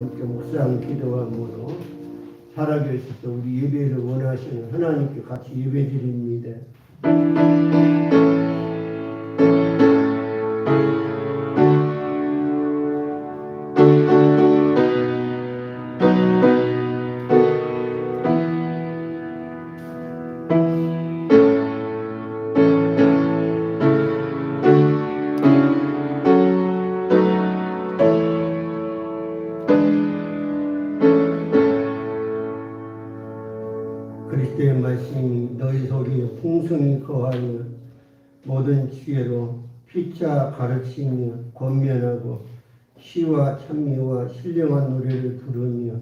묵상 기도함으로 살아계셔서 우리 예배를 원하시는 하나님께 같이 예배드립니다. 그리스도의 말씀이 너희 속에 풍성히 거하여 모든 지혜로 피차 가르치며 권면하고 시와 찬미와 신령한 노래를 부르며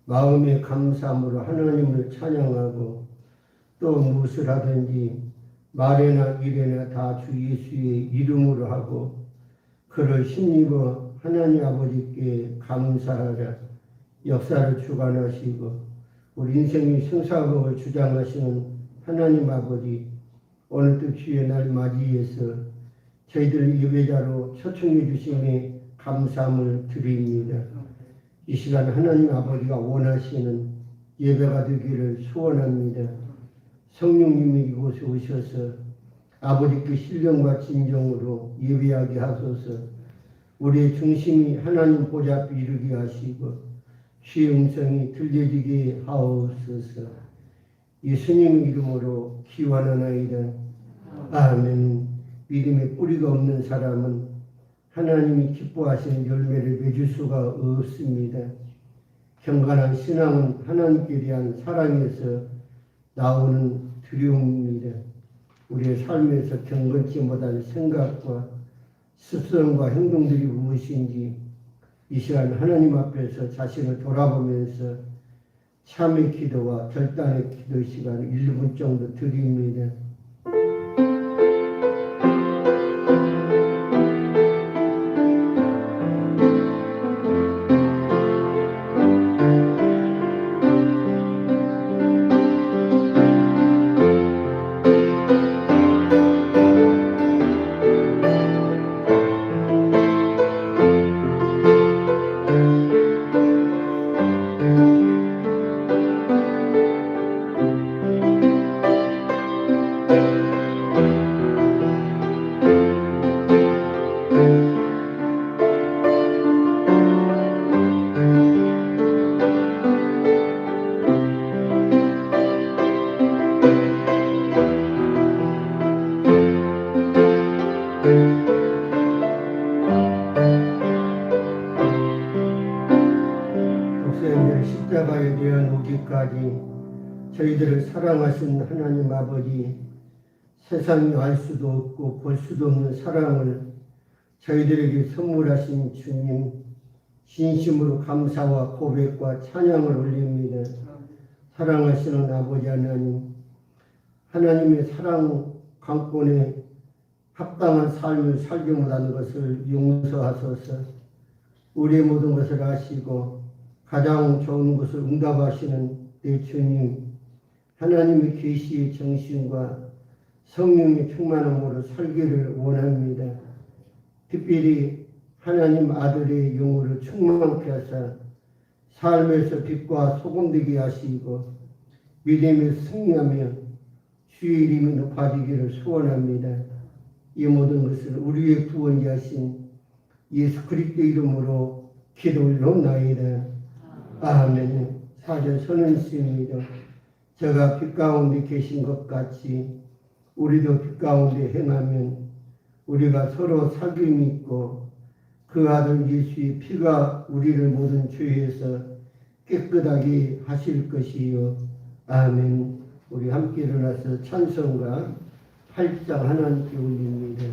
마음의 감사함으로 하나님을 찬양하고 또 무엇을 하든지 말에나 일에나 다 주 예수의 이름으로 하고 그를 힘입어 하나님 아버지께 감사하라. 역사를 주관하시고 우리 인생의 생사복을 주장하시는 하나님 아버지, 오늘도 주의 날 맞이해서 저희들 예배자로 초청해 주심에 감사함을 드립니다. 이 시간 하나님 아버지가 원하시는 예배가 되기를 소원합니다. 성령님이 이곳에 오셔서 아버지께 신령과 진정으로 예배하게 하소서. 우리의 중심이 하나님 보좌 앞에 이르게 하시고 주의 음성이 들려지게 하옵소서. 예수님 이름으로 기원하나이다. 아멘. 믿음의 뿌리가 없는 사람은 하나님이 기뻐하시는 열매를 맺을 수가 없습니다. 경건한 신앙은 하나님께 대한 사랑에서 나오는 두려움입니다. 우리의 삶에서 경건치 못한 생각과 습성과 행동들이 무엇인지 이 시간 하나님 앞에서 자신을 돌아보면서 참의 기도와 결단의 기도 시간 1분 정도 드립니다. 십자가에 대한 오기까지 저희들을 사랑하신 하나님 아버지, 세상이 알 수도 없고 볼 수도 없는 사랑을 저희들에게 선물하신 주님, 진심으로 감사와 고백과 찬양을 올립니다. 사랑하시는 아버지 하나님, 하나님의 사랑 강권에 합당한 삶을 살지 못하는 것을 용서하소서. 우리의 모든 것을 아시고 가장 좋은 것을 응답하시는 내 주님, 하나님의 계시의 정신과 성령의 충만함으로 살기를 원합니다. 특별히 하나님 아들의 영으로 충만케 하사 삶에서 빛과 소금 되게 하시고 믿음에 승리하며 주의 이름이 높아지기를 소원합니다. 이 모든 것을 우리의 구원자신 예수 그리스도 이름으로 기도 올려옵나이다. 아멘. 사절 선언스입니다. 저가 빛 가운데 계신 것 같이 우리도 빛 가운데 행하면 우리가 서로 사귐이 있고 그 아들 예수의 피가 우리를 모든 죄에서 깨끗하게 하실 것이요. 아멘. 우리 함께 일어나서 찬송가 8장 하나님께 올립니다.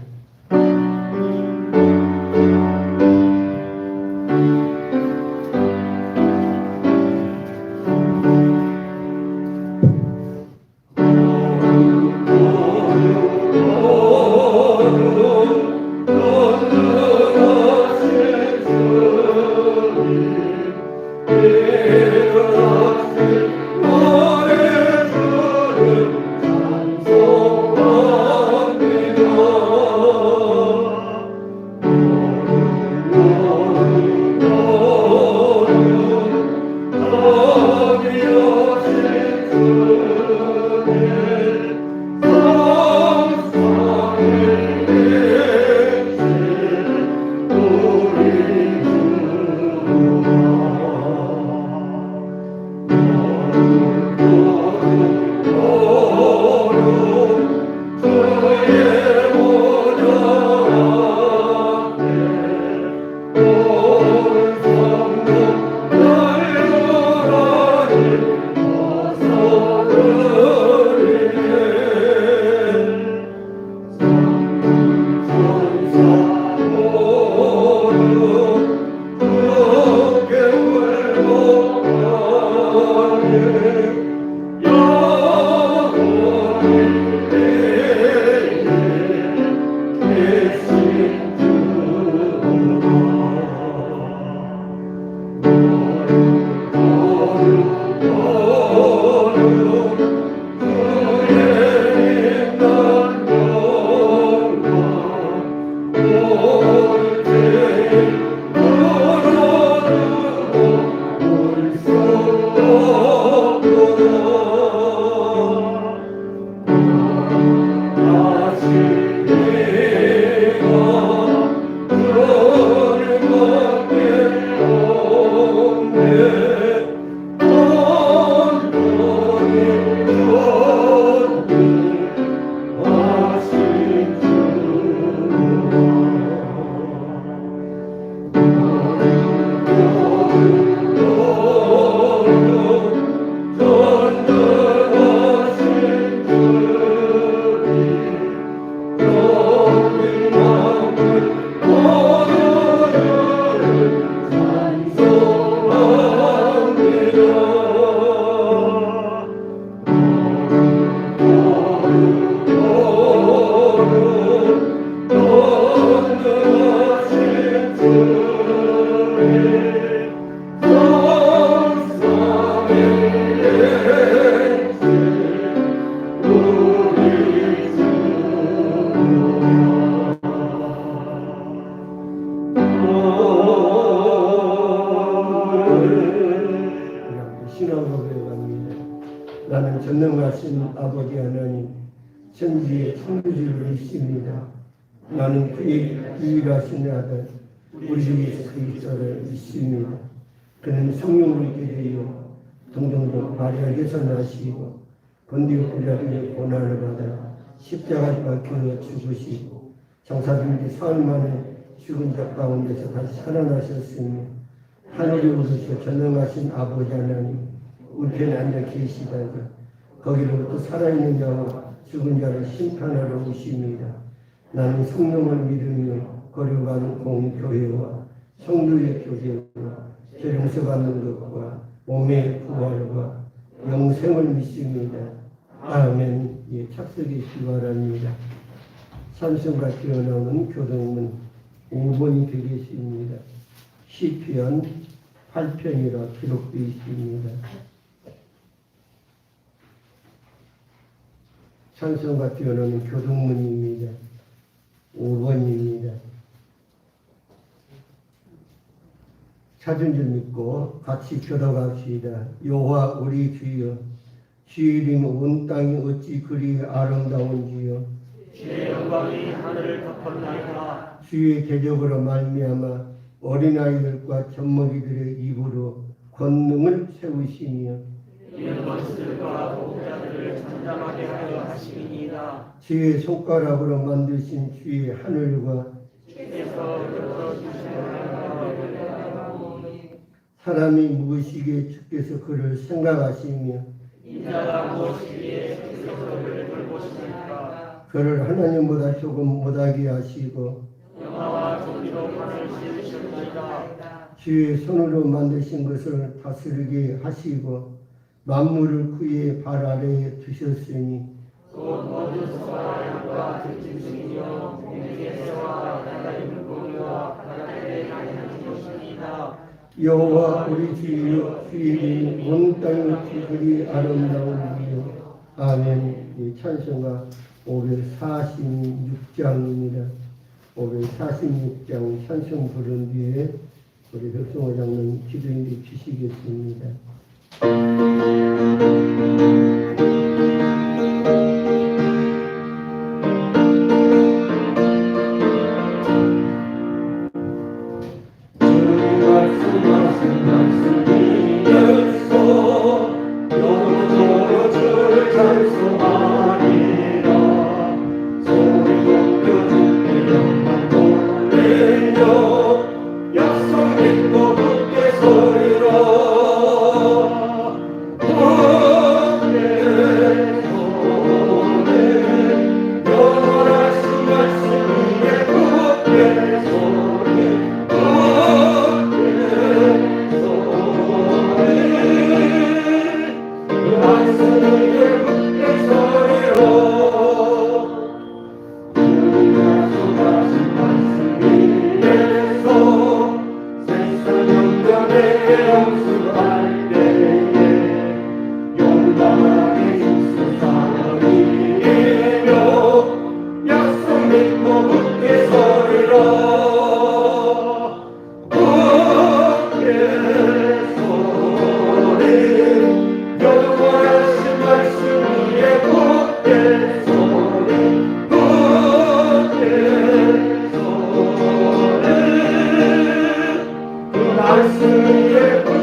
나는 전능하신 아버지 하나님 천지의 창조주를 믿습니다. 나는 그의 유일하신 아들 우리 주 예수 그리스도를 믿습니다. 그는 성령을 입게 되어 동정동 마리아에게서 나시고 본디오 빌라도의 고난을 받아 십자가에 박혀 죽으시고 장사된 지 사흘 만에 죽은 자 가운데서 다시 살아나셨으며 하늘에 오르셔 전능하신 아버지 하나님 우편에 앉아 계시다가 거기로부터 살아있는 자와 죽은 자를 심판하러 오십니다. 나는 성령을 믿으며 거룩한 공교회와 성도의 교제와 죄 용서받는 것과 몸의 부활과 영생을 믿습니다. 아멘. 예, 착석이시기 바랍니다. 찬송가 뛰어나오는 교동문 5번이 되겠습니다. 시편 8편이라 기록되어 있습니다. 찬송가 뛰어나오는 교동문입니다. 5번입니다. 찾은 줄 믿고 같이 교독합시다. 여호와 우리 주여, 주의 이름 온 땅이 어찌 그리 아름다운지요. 주의 영광이 하늘을 덮었나이다. 주의 대적으로 말미암아 어린아이들과 젖먹이들의 입으로 권능을 세우시며 이런 것들과 목자들을 잠잠하게 하려 하심이니이다. 주의 손가락으로 만드신 주의 하늘과 주께서 열어주시는 사람이 무엇이기에 주께서 그를 생각하시며 인자가 무엇이기에 주께서 그를 돌보십니까. 그를 하나님보다 조금 못하게 하시고 영화와 종기로 판을 씌우셨나이다. 주의 손으로 만드신 것을 다스리게 하시고 만물을 그의 발 아래에 두셨으니 곧 모든 소와 양과 들짐 중이요 공중의 새와 나라의 물고기와 바닷가에 다니는 것입니다. 여호와 우리 주여, 주의 이름 온 땅이 어찌 그리 아름다운지요. 아멘. 이 찬송가 546장입니다. 546장 찬송 부른 뒤에 우리 벽성호 장로님 기도인들 주시겠습니다. 말씀의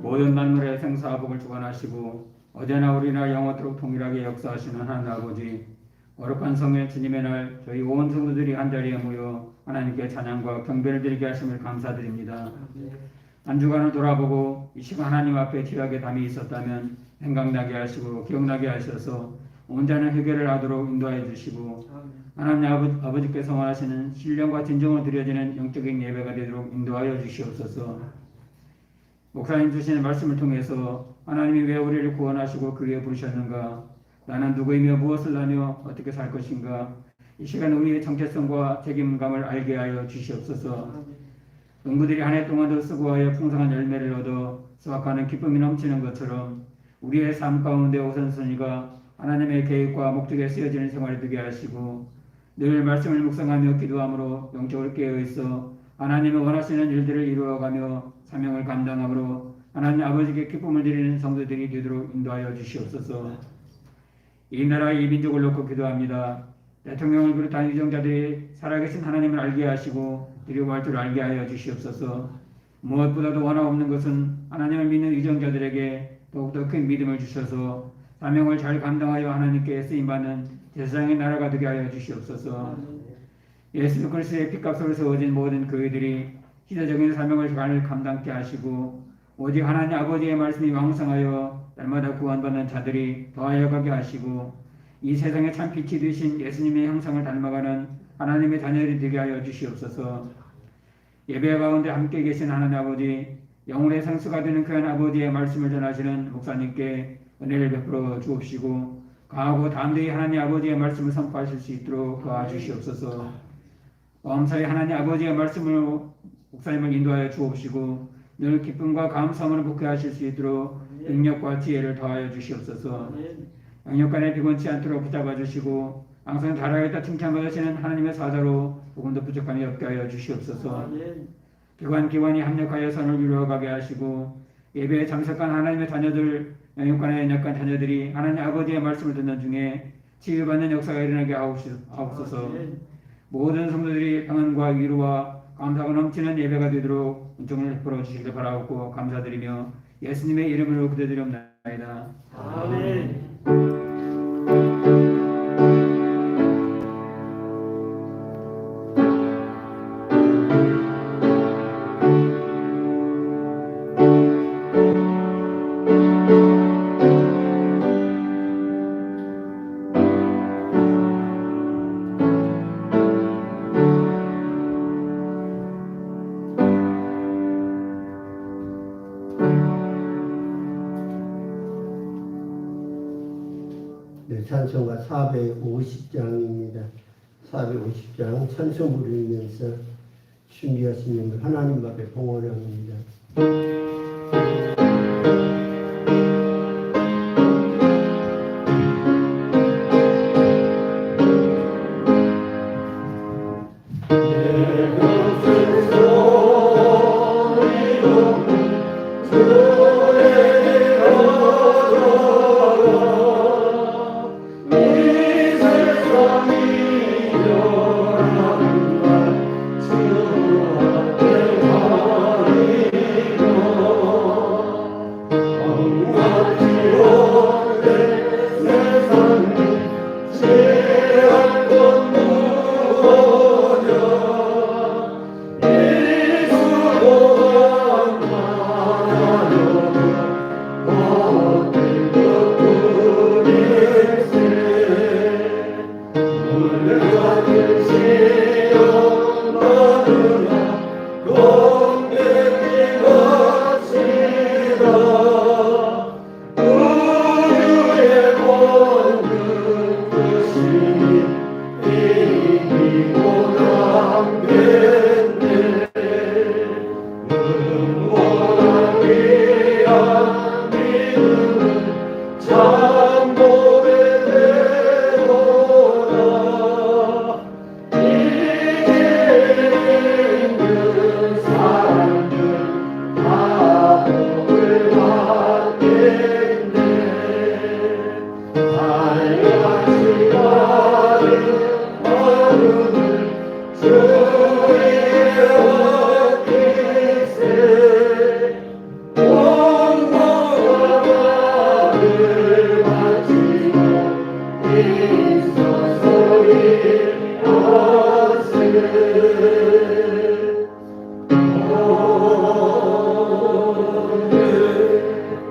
모든 만물의 생사복을 주관하시고 어제나 우리나 영원토록 동일하게 역사하시는 하나님 아버지, 거룩한 성일 주님의 날 저희 온 성도들이 한자리에 모여 하나님께 찬양과 경배를 드리게 하심을 감사드립니다. 한 주간을 돌아보고 이 시간 하나님 앞에 지각의 담이 있었다면 생각나게 하시고 기억나게 하셔서 온전한 회개를 하도록 인도하여 주시고 하나님 아버지께서 원하시는 신령과 진정으로 드려지는 영적인 예배가 되도록 인도하여 주시옵소서. 목사님 주시는 말씀을 통해서 하나님이 왜 우리를 구원하시고 그 위에 부르셨는가, 나는 누구이며 무엇을 하며 어떻게 살 것인가, 이 시간 우리의 정체성과 책임감을 알게 하여 주시옵소서. 농부들이 한 해 동안도 수고하여 풍성한 열매를 얻어 수확하는 기쁨이 넘치는 것처럼 우리의 삶 가운데 우선순위가 하나님의 계획과 목적에 쓰여지는 생활이 되게 하시고 늘 말씀을 묵상하며 기도함으로 영적으로 깨어있어 하나님의 원하시는 일들을 이루어가며 사명을 감당함으로 하나님 아버지께 기쁨을 드리는 성도들이 되도록 인도하여 주시옵소서. 이 나라 이 민족을 놓고 기도합니다. 대통령을 비롯한 유정자들이 살아계신 하나님을 알게 하시고 드리고할 줄 알게 하여 주시옵소서. 무엇보다도 원하 없는 것은 하나님을 믿는 유정자들에게 더욱더 큰 믿음을 주셔서 사명을 잘 감당하여 하나님께 쓰임받는 세상의 나라가 되게 하여 주시옵소서. 예수 그리스도의 핏값으로 세워진 모든 교회들이 시대적인 사명을 잘 감당케 하시고 오직 하나님 아버지의 말씀이 왕성하여 날마다 구원받는 자들이 더하여 가게 하시고 이 세상의 참 빛이 되신 예수님의 형상을 닮아가는 하나님의 자녀들이 되게 하여 주시옵소서. 예배 가운데 함께 계신 하나님 아버지, 영혼의 생수가 되는 그 아버지의 말씀을 전하시는 목사님께 은혜를 베풀어 주옵시고 강하고 담대히 하나님 아버지의 말씀을 선포하실 수 있도록 도와주시옵소서. 범사에 하나님 아버지의 말씀으로 목사님을 인도하여 주옵시고 늘 기쁨과 감사함으로 복회하실 수 있도록 능력과 지혜를 더하여 주시옵소서. 양육간에 비곤치 않도록 붙잡아 주시고 항상 잘하였다 칭찬받으시는 하나님의 사자로 조금도 부족함이 없게 하여 주시옵소서. 기관이 합력하여 선을 이루어가게 하시고 예배에 참석한 하나님의 자녀들, 양육간에 연약한 자녀들이 하나님 아버지의 말씀을 듣는 중에 치유받는 역사가 일어나게 하옵소서. 모든 성도들이 평안과 위로와 감사가 넘치는 예배가 되도록 은총을 베풀어 주시길 바라옵고 감사드리며 예수님의 이름으로 기도드리옵나이다. 아멘. 네, 찬송가 450장입니다. 450장 찬송 부르면서 준비하시는 하나님 앞에 봉헌합니다.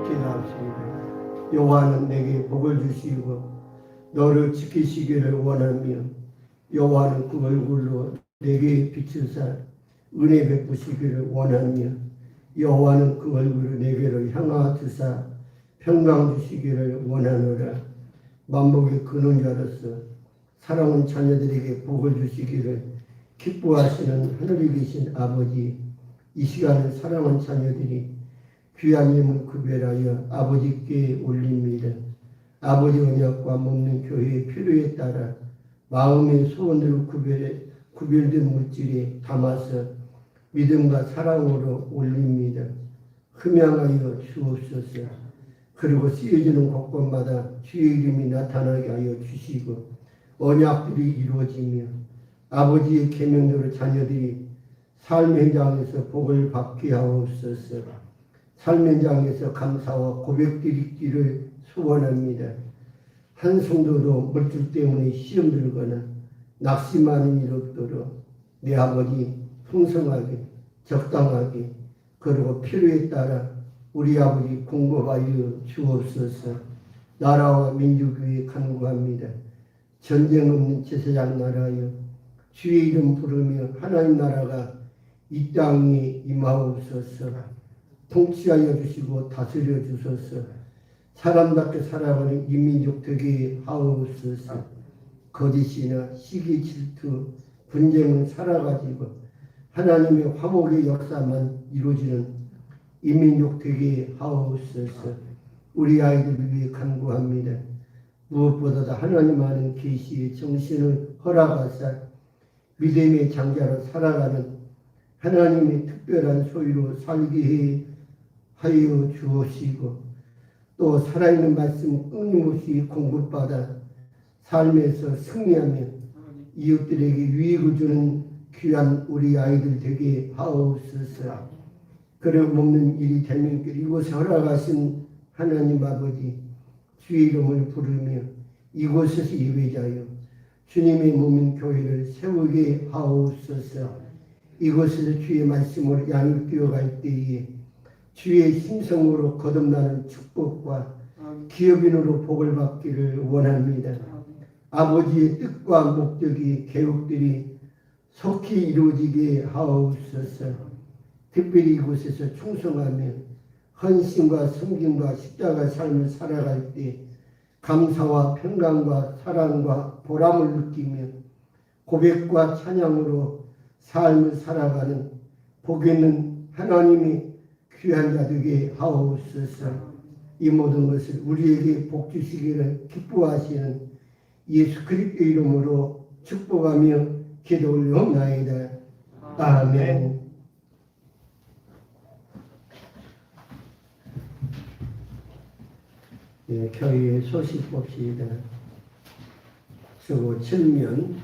기도합시다. 여호와는 내게 복을 주시고 너를 지키시기를 원하며 여호와는 그 얼굴로 내게 비추사 은혜 베푸시기를 원하며 여호와는 그 얼굴을 내게로 향하시사 평강 주시기를 원하노라. 만복의 근원자로서 사랑하는 자녀들에게 복을 주시기를 기뻐하시는 하늘에 계신 아버지, 이 시간을 사랑하는 자녀들이 귀한 예물 구별하여 아버지께 올립니다. 아버지 언약과 먹는 교회의 필요에 따라 마음의 소원으로 구별된 물질에 담아서 믿음과 사랑으로 올립니다. 흠양하여 주옵소서. 그리고 쓰여지는 곳곳마다 주의 이름이 나타나게 하여 주시고 언약들이 이루어지며 아버지의 계명대로 자녀들이 삶의 현장에서 복을 받게 하옵소서. 삶의 현장에서 감사와 고백드리기를 소원합니다. 한 성도도 물질 때문에 시험 들거나 낙심하는 일 없도록 내 아버지 풍성하게 적당하게 그리고 필요에 따라 우리 아버지 공급하여 주옵소서. 나라와 민족 위에 간구합니다. 전쟁 없는 제사장 나라여 주의 이름 부르며 하나님 나라가 이 땅에 임하옵소서. 통치하여 주시고 다스려 주소서. 사람답게 살아가는 이민족 되게 하옵소서. 거짓이나 시기 질투 분쟁은 살아가지고 하나님의 화목의 역사만 이루어지는 이민족 되게 하옵소서. 우리 아이들을 위해 간구합니다. 무엇보다도 하나님 아는 계시의 정신을 허락하사 믿음의 장자로 살아가는 하나님의 특별한 소유로 살게 하여 주옵시고 또 살아있는 말씀 끊임없이 공급받아 삶에서 승리하며 이웃들에게 유익을 주는 귀한 우리 아이들 되게 하옵소서. 그리고 먹는 일이 되면 이곳에 허락하신 하나님 아버지 주의 이름을 부르며 이곳에서 예배자여 주님의 몸인 교회를 세우게 하옵소서. 이곳에서 주의 말씀을 양육 뛰어갈 때에 주의 심성으로 거듭나는 축복과 기업인으로 복을 받기를 원합니다. 아버지의 뜻과 목적이 계획들이 속히 이루어지게 하옵소서. 특별히 이곳에서 충성하며 헌신과 섬김과 십자가 삶을 살아갈 때 감사와 평강과 사랑과 보람을 느끼며 고백과 찬양으로 삶을 살아가는 복 있는 하나님이 귀한 자 되게 하옵소서. 이 모든 것을 우리에게 복 주시기를 기뻐하시는 예수 그리스도 이름으로 축복하며 기도 올려옵나이다. 아멘. 예, 교회의 소식 봅시다. 수고 7면.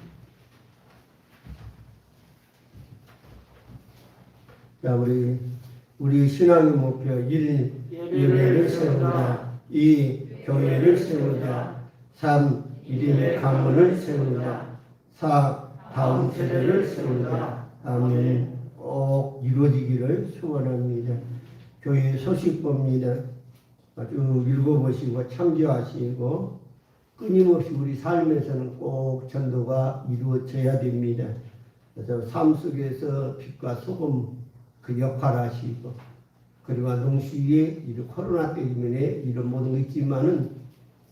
자, 우리 신앙의 목표 1. 예배를 세우자. 2. 교회를 세우자. 3. 이름의 가문을 세우자. 4. 다음 세대를 세우자. 아멘. 꼭 이루어지기를 소원합니다. 교회 소식 봅니다. 아주 읽어보시고 참조하시고 끊임없이 우리 삶에서는 꼭 전도가 이루어져야 됩니다. 그래서 삶 속에서 빛과 소금 그 역할을 하시고 그리고 동시에 이런 코로나 때문에 이런 모든 게 있지만은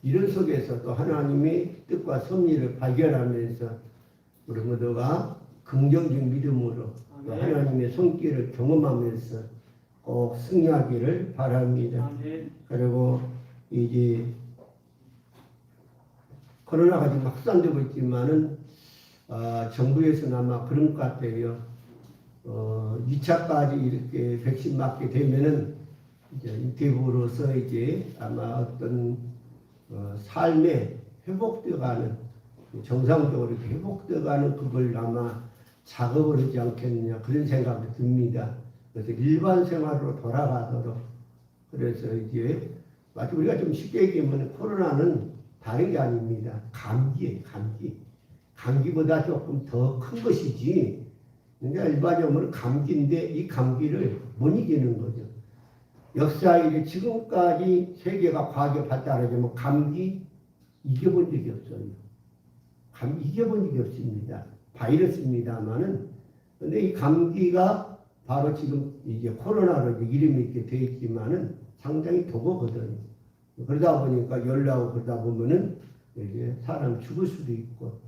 이런 속에서 또 하나님의 뜻과 섭리를 발견하면서 우리 모두가 긍정적 믿음으로 또 하나님의 손길을 경험하면서 꼭 승리하기를 바랍니다. 그리고 이제 코로나가 지금 확산되고 있지만은 정부에서는 아마 그런 것 같아요. 2차까지 이렇게 백신 맞게 되면은 이제 인테브로서 이제 아마 어떤 삶에 회복되어가는 정상적으로 회복되어가는 그걸 아마 작업을 하지 않겠느냐 그런 생각이 듭니다. 그래서 일반 생활로 돌아가도록 그래서 이제 마치 우리가 좀 쉽게 얘기하면 코로나는 다른 게 아닙니다. 감기예요, 감기. 감기보다 조금 더 큰 것이지. 그러니까 일반적으로 감기인데 이 감기를 못 이기는 거죠. 역사에 지금까지 세계가 과학에 발달하지만 감기 이겨본 적이 없어요. 감기 이겨본 적이 없습니다. 바이러스입니다만은. 근데 이 감기가 바로 지금 이제 코로나로 이제 이름이 이렇게 되어 있지만은 상당히 독하거든요. 그러다 보니까 열나고 그러다 보면은 이제 사람 죽을 수도 있고.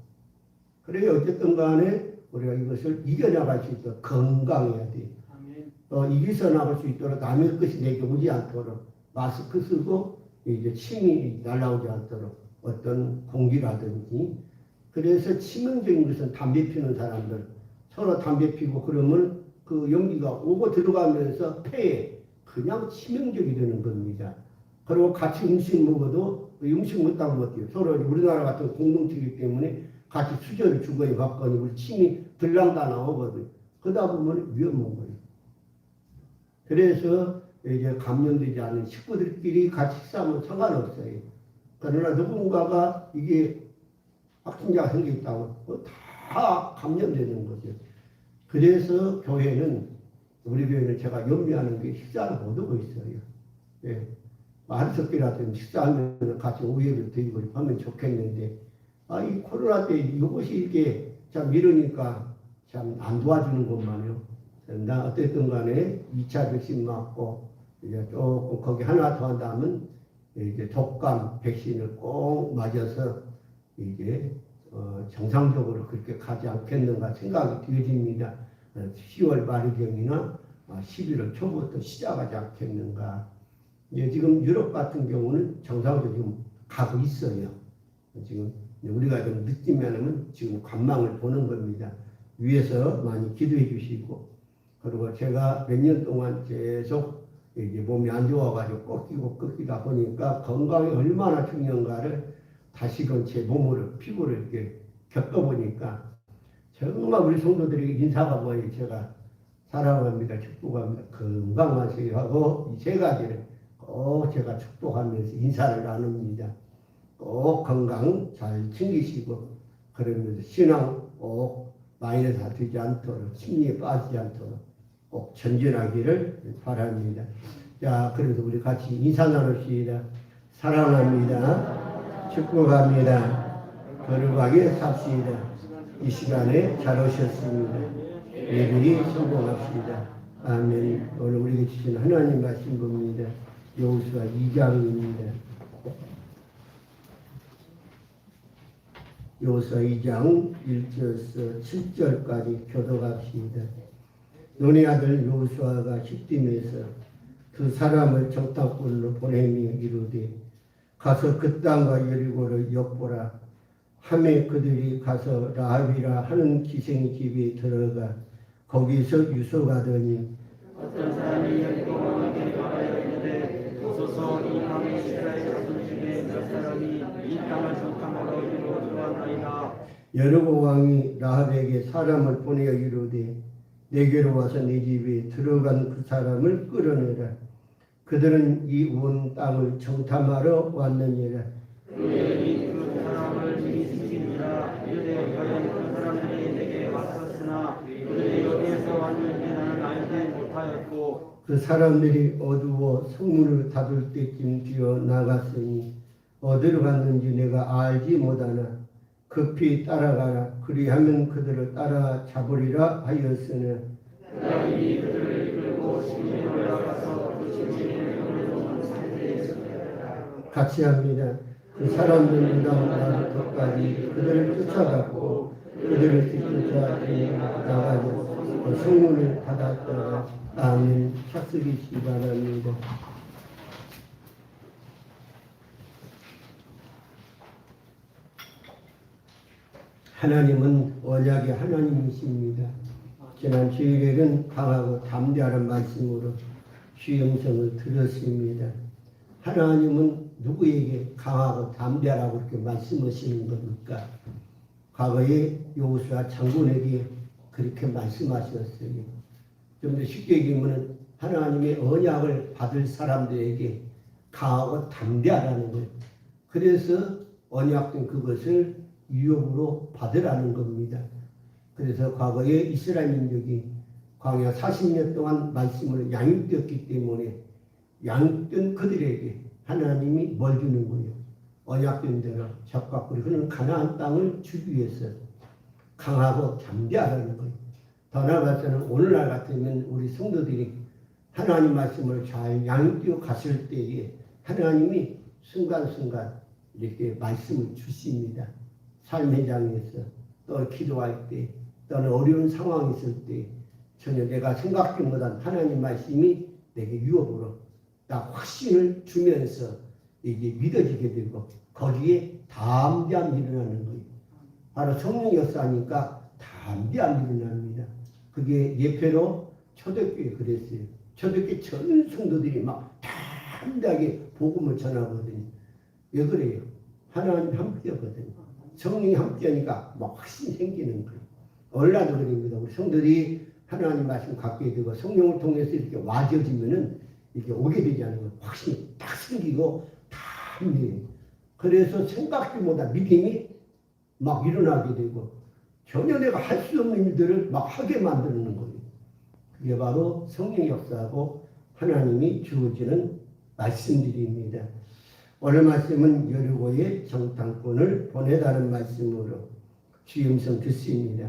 그래 어쨌든 간에 우리가 이것을 이겨나갈 수 있도록 건강해야 돼요. 이겨서 나갈 수 있도록 남의 것이 내게 오지 않도록 마스크 쓰고 이제 침이 날아오지 않도록 어떤 공기라든지. 그래서 치명적인 것은 담배 피우는 사람들 서로 담배 피고 그러면 그 연기가 오고 들어가면서 폐에 그냥 치명적이 되는 겁니다. 그리고 같이 음식 먹어도 음식 먹다고 못해요. 서로 우리나라 같은 공동체이기 때문에 같이 수저를 주거니 받거니 우리 침이 들랑다 나오거든요. 그러다 보면 위험한 거예요. 그래서 이제 감염되지 않은 식구들끼리 같이 식사하면 상관없어요. 그러나 누군가가 이게 확진자가 생겼다고 다 감염되는 거죠. 그래서 교회는 우리 교회는 제가 염려하는 게 식사를 못 하고 있어요. 예. 하루석끼라도 식사하면 같이 오해를 드리고 하면 좋겠는데 이 코로나 때 이것이 이렇게 참 이러니까 참 안 도와주는 것만요. 나 어쨌든 간에 2차 백신 맞고 이제 조금 거기 하나 더 한다면 이제 독감 백신을 꼭 맞아서 이제 정상적으로 그렇게 가지 않겠는가 생각이 되어집니다. 10월 말경이나 11월 초부터 시작하지 않겠는가. 지금 유럽 같은 경우는 정상적으로 지금 가고 있어요. 지금 우리가 좀 늦지만은 지금 관망을 보는 겁니다. 위에서 많이 기도해 주시고, 그리고 제가 몇 년 동안 계속 이제 몸이 안 좋아가지고 꺾이다 보니까 건강이 얼마나 중요한가를 다시금 제 몸으로 피부를 이렇게 겪어보니까 정말 우리 성도들에게 인사가 뭐예요? 제가 사랑합니다, 축복합니다, 건강하세요 하고 이 세 가지를 꼭 제가 축복하면서 인사를 나눕니다. 꼭 건강 잘 챙기시고 그러면서 신앙 꼭 마이너스 되지 않도록 심리에 빠지지 않도록 꼭 전진하기를 바랍니다. 자, 그래서 우리 같이 인사 나눕시다. 사랑합니다. 축복합니다. 거룩하게 삽시다. 이 시간에 잘 오셨습니다. 예배에 성공합시다. 아멘. 오늘 우리에게 주신 하나님 말씀 봅니다. 여호수아 2장입니다. 여호수아 2장 1절에서 7절까지 교독합시다. 눈의 아들 여호수아가 시딤에서 두 사람을 정탐꾼으로 보내며 이르되 가서 그 땅과 여리고를 엿보라. 하매 그들이 가서 라합이라 하는 기생의 집에 들어가 거기서 유서가더니 어떤 사람이 여리고 왕에게 말하여 이르되 보소서 이 땅의 이스라엘 자손 중에 몇 사람이 이 땅을 정탐하러 이리로 들어왔나이다. 여리고 왕이 라합에게 사람을 보내어 이르되 내게로 와서 내 집에 들어간 그 사람을 끌어내라. 그들은 이 온 땅을 정탐하러 왔느니라. 그들이 그 사람을 미리 숨기니라. 이르되 과연 그 사람들이 내게 왔었으나 그들이 어디에서 왔는지 나는 알지 못하였고 그 사람들이 어두워 성문을 닫을 때쯤 뛰어 나갔으니 어디로 갔는지 내가 알지 못하나 급히 따라가라. 그리하면 그들을 따라 잡으리라 하였으나 그들이 그들을 이끌고 시내에 올라가서 그 시내에 놓은 상태에 있었다. 같이 합니다. 그 사람들 무당 나루터까지 그들을 쫓아갔고 그들을 뒤쫓아 나가서 성문을 닫았다가 아멘. 착석이시기 바랍니다. 하나님은 언약의 하나님이십니다. 지난 주일에는 강하고 담대하는 말씀으로 주의 음성을 들었습니다. 하나님은 누구에게 강하고 담대하라고 그렇게 말씀하시는 겁니까? 과거에 여호수아 장군에게 그렇게 말씀하셨어요. 좀 더 쉽게 얘기하면 하나님의 언약을 받을 사람들에게 강하고 담대하라는 거예요. 그래서 언약된 그것을 유업으로 받으라는 겁니다. 그래서 과거에 이스라엘 민족이 광야 40년 동안 말씀을 양육되었기 때문에 양육된 그들에게 하나님이 뭘 주는 거예요? 언약된 대로 적과 꿀이 흐르는 가나안 땅을 주기 위해서 강하고 담대하라는 거예요. 더 나아가서는 오늘날 같으면 우리 성도들이 하나님 말씀을 잘 양육되어 갔을 때에 하나님이 순간순간 이렇게 말씀을 주십니다. 삶의 장에서 또 기도할 때 또는 어려운 상황이 있을 때 전혀 내가 생각한 것보다 하나님 말씀이 내게 유업으로 딱 확신을 주면서 이게 믿어지게 되고 거기에 담대함이 일어나는 거예요. 바로 성령 역사니까 담대함이 일어납니다. 그게 예표로 초대교회 그랬어요. 초대교회 전 성도들이 막 담대하게 복음을 전하거든요. 왜 그래요? 하나님 함께하거든요. 성령이 함께하니까 막 확신이 생기는 거예요. 얼라도 그럽니다. 우리 성도들이 하나님 말씀 갖게 되고 성령을 통해서 이렇게 와져지면은 이렇게 오게 되지 않는 거예요. 확신이 딱 생기고 담대해요. 그래서 생각보다 믿음이 막 일어나게 되고 전혀 내가 할 수 없는 일들을 막 하게 만드는 거예요. 그게 바로 성령 역사하고 하나님이 주어지는 말씀들입니다. 오늘 말씀은 여리고의 정탐꾼을 보내다는 말씀으로 주의 음성 듣습니다.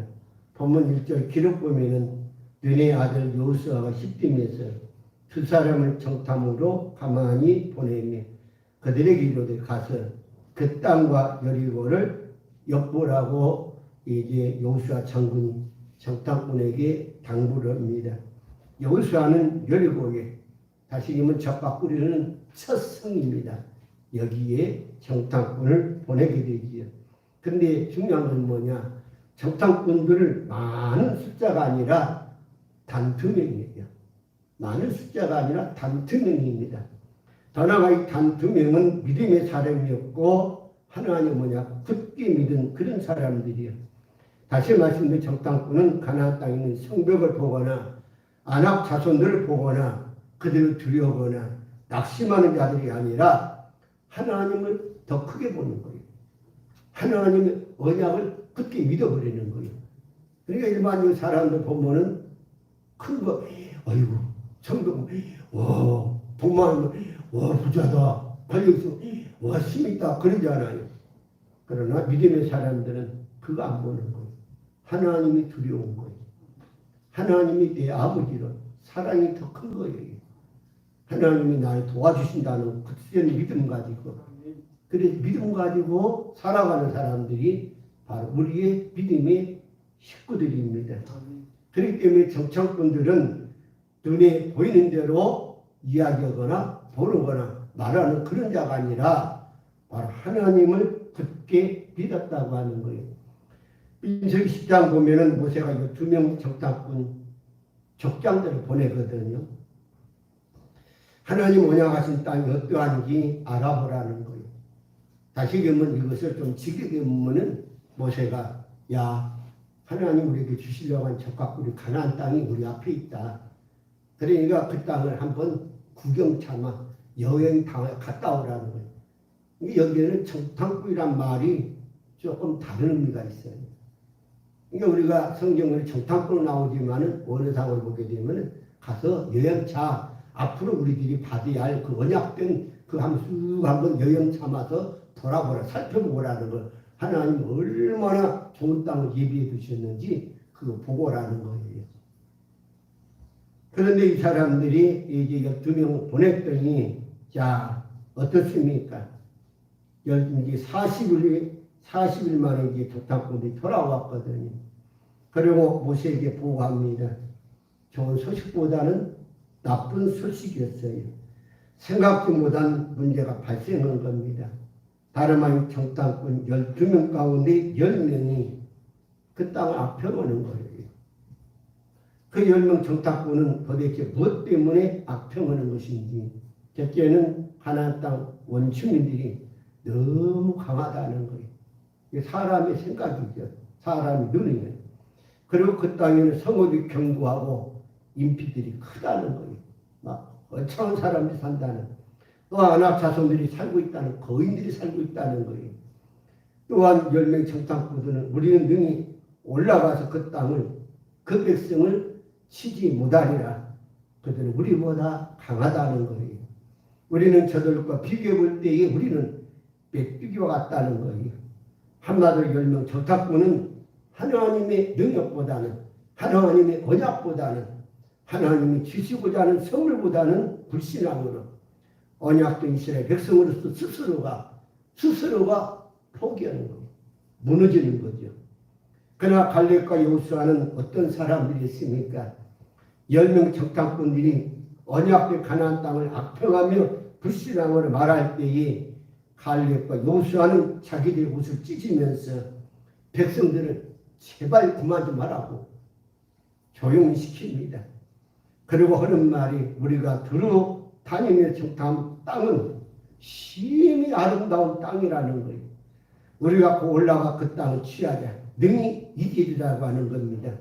본문 1절 기록 보면은 눈의 아들 여호수아가 십팀에서 두 사람을 정탐으로 가만히 보내며 그들에게 이르되 가서 그 땅과 여리고를 엿보라고 이제 여호수아 장군이 정탐꾼에게 당부를 합니다. 여호수아는 여리고에 다시금은 적과 꾸리는 첫 성입니다. 여기에 정탐꾼을 보내게 되지요. 근데 중요한 건 뭐냐? 정탐꾼들을 많은 숫자가 아니라 단 2명이에요. 많은 숫자가 아니라 단 2명입니다. 더 나아가 이 단 2명은 믿음의 사람이었고 하나님 뭐냐? 굳게 믿은 그런 사람들이요. 다시 말씀드린 정탐꾼은 가나안 땅에 있는 성벽을 보거나 안악 자손들을 보거나 그들을 두려워하거나 낙심하는 자들이 아니라 하나님을 더 크게 보는 거예요. 하나님의 언약을 굳게 믿어버리는 거예요. 그러니까 일반적인 사람들 보면은 큰 거, 아이고, 성도, 와, 돈 많으면, 와, 부자다. 권력있어, 와, 힘있다. 그러지 않아요. 그러나 믿음의 사람들은 그거 안 보는 거예요. 하나님이 두려운 거예요. 하나님이 내 아버지로 사랑이 더 큰 거예요. 하나님이 나를 도와주신다는 그런 믿음 가지고 그래서 믿음 가지고 살아가는 사람들이 바로 우리의 믿음의 식구들입니다. 그렇기 때문에 정탐꾼들은 눈에 보이는 대로 이야기하거나 보르거나 말하는 그런 자가 아니라 바로 하나님을 굳게 믿었다고 하는 거예요. 민수기 10장 보면은 모세가 이 2명 정탐꾼 족장들을 보내거든요. 하나님 언약하신 땅이 어떠한지 알아보라는 거예요. 다시금은 이것을 좀 지키게 보면은 모세가 야 하나님 우리에게 주시려고 한 적과 꿀이 가나안 땅이 우리 앞에 있다. 그러니까 그 땅을 한번 구경 삼아 여행 갔다 오라는 거예요. 여기에는 정탐꾼이란 말이 조금 다른 의미가 있어요. 그러니까 우리가 성경을 정탐꾼으로 나오지만은 원어상을 보게 되면은 가서 여행차 앞으로 우리들이 받아야 할 그 언약된 그 한번 여행 삼아서 돌아보라 살펴보라는 걸 하나님 얼마나 좋은 땅을 예비해 두셨는지 그거 보고라는 거예요. 그런데 이 사람들이 이제 12명 보냈더니 자 어떻습니까? 이제 40일 만에 이제 정탐꾼들이 돌아왔거든요. 그리고 모세에게 보고합니다. 좋은 소식보다는 나쁜 소식이었어요. 생각지못한 문제가 발생한 겁니다. 다름 아닌 정탐꾼 12명 가운데 10명이 그 땅을 악평하는 거예요. 그 10명 정탐꾼은 도대체 무엇 때문에 악평하는 것인지 첫째는 가나안 땅 원주민들이 너무 강하다는 거예요. 사람의 생각이죠. 사람의 눈이에요. 그리고 그 땅에는 성읍이 견고하고 인피들이 크다는 거예요. 막 어처한 사람들이 산다는 또 안악 자손들이 살고 있다는 거인들이 살고 있다는 거예요. 또한 10명 정탐꾼들은 우리는 능히 올라가서 그 땅을 그 백성을 치지 못하리라. 그들은 우리보다 강하다는 거예요. 우리는 저들과 비교해 볼 때에 우리는 메뚜기와 같다는 거예요. 한마디로 10명 정탐꾼은 하나님의 능력보다는 하나님의 언약보다는 하나님이 주시고자 하는 선물보다는 불신앙으로 언약된 이스라엘 백성으로서 스스로가 포기하는 거예요. 무너지는 거죠. 그러나 갈렙과 여호수아는 어떤 사람들이었습니까? 10명 정탐꾼들이 언약된 가나안 땅을 악평하며 불신앙으로 말할 때에 갈렙과 여호수아는 자기들의 옷을 찢으면서 백성들을 제발 그만 좀 하라고 조용히 시킵니다. 그리고 하는 말이 우리가 들어 다니며 정탐 땅은 심히 아름다운 땅이라는 거예요. 우리가 그 올라가 그 땅을 취하자. 능히 이기리라고 하는 겁니다.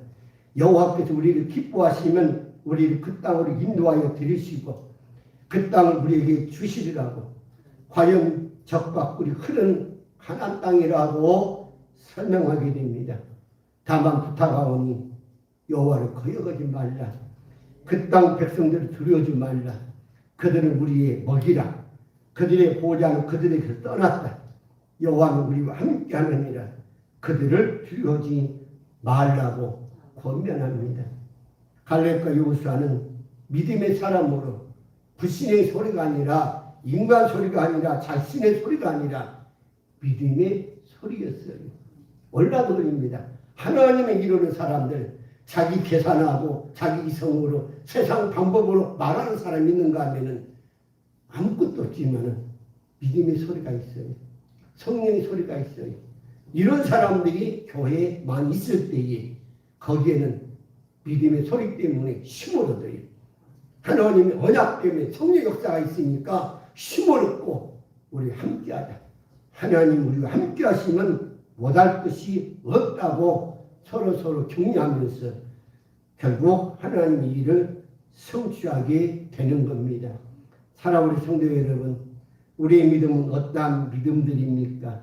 여호와께서 우리를 기뻐하시면 우리를 그 땅으로 인도하여 들이시고 그 땅을 우리에게 주시리라고 과연 적과 꿀이 흐르는 가나안 땅이라고 설명하게 됩니다. 다만 부탁하오니 여호와를 거역하지 말라. 그 땅 백성들을 두려워하지 말라. 그들은 우리의 먹이라. 그들의 보호자는 그들에게서 떠났다. 여호와는 우리와 함께하느니라. 그들을 두려워하지 말라고 권면합니다. 갈렙과 여호수아는 믿음의 사람으로 불신의 소리가 아니라 인간 소리가 아니라 자신의 소리가 아니라 믿음의 소리였어요. 올라돌립니다. 하나님의 이루는 사람들 자기 계산하고 자기 이성으로 세상 방법으로 말하는 사람이 있는가 하면은 아무것도 없지만은 믿음의 소리가 있어요. 성령의 소리가 있어요. 이런 사람들이 교회에 많이 있을 때에 거기에는 믿음의 소리 때문에 힘을 얻어요. 하나님의 언약 때문에 성령 역사가 있으니까 힘을 얻고 우리 함께하자. 하나님 우리와 함께 하시면 못할 것이 없다고 서로 격려하면서 결국 하나님의 일을 성취하게 되는 겁니다. 사랑하는 성도 여러분, 우리의 믿음은 어떠한 믿음들입니까?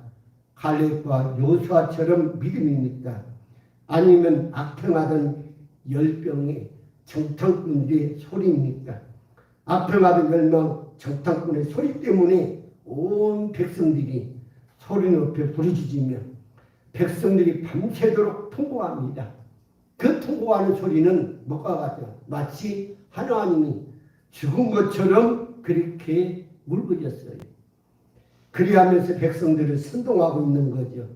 갈렙과 여호수아처럼 믿음입니까? 아니면 악평하던 열병의 정탐꾼들의 소리입니까? 악평하던 10명 정탐꾼의 소리 때문에 온 백성들이 소리 높여 부르짖으며 백성들이 밤새도록 통곡합니다. 그 통곡하는 소리는 뭐가 같아요? 마치 하나님이 죽은 것처럼 그렇게 울부짖었어요. 그리하면서 백성들을 선동하고 있는 거죠.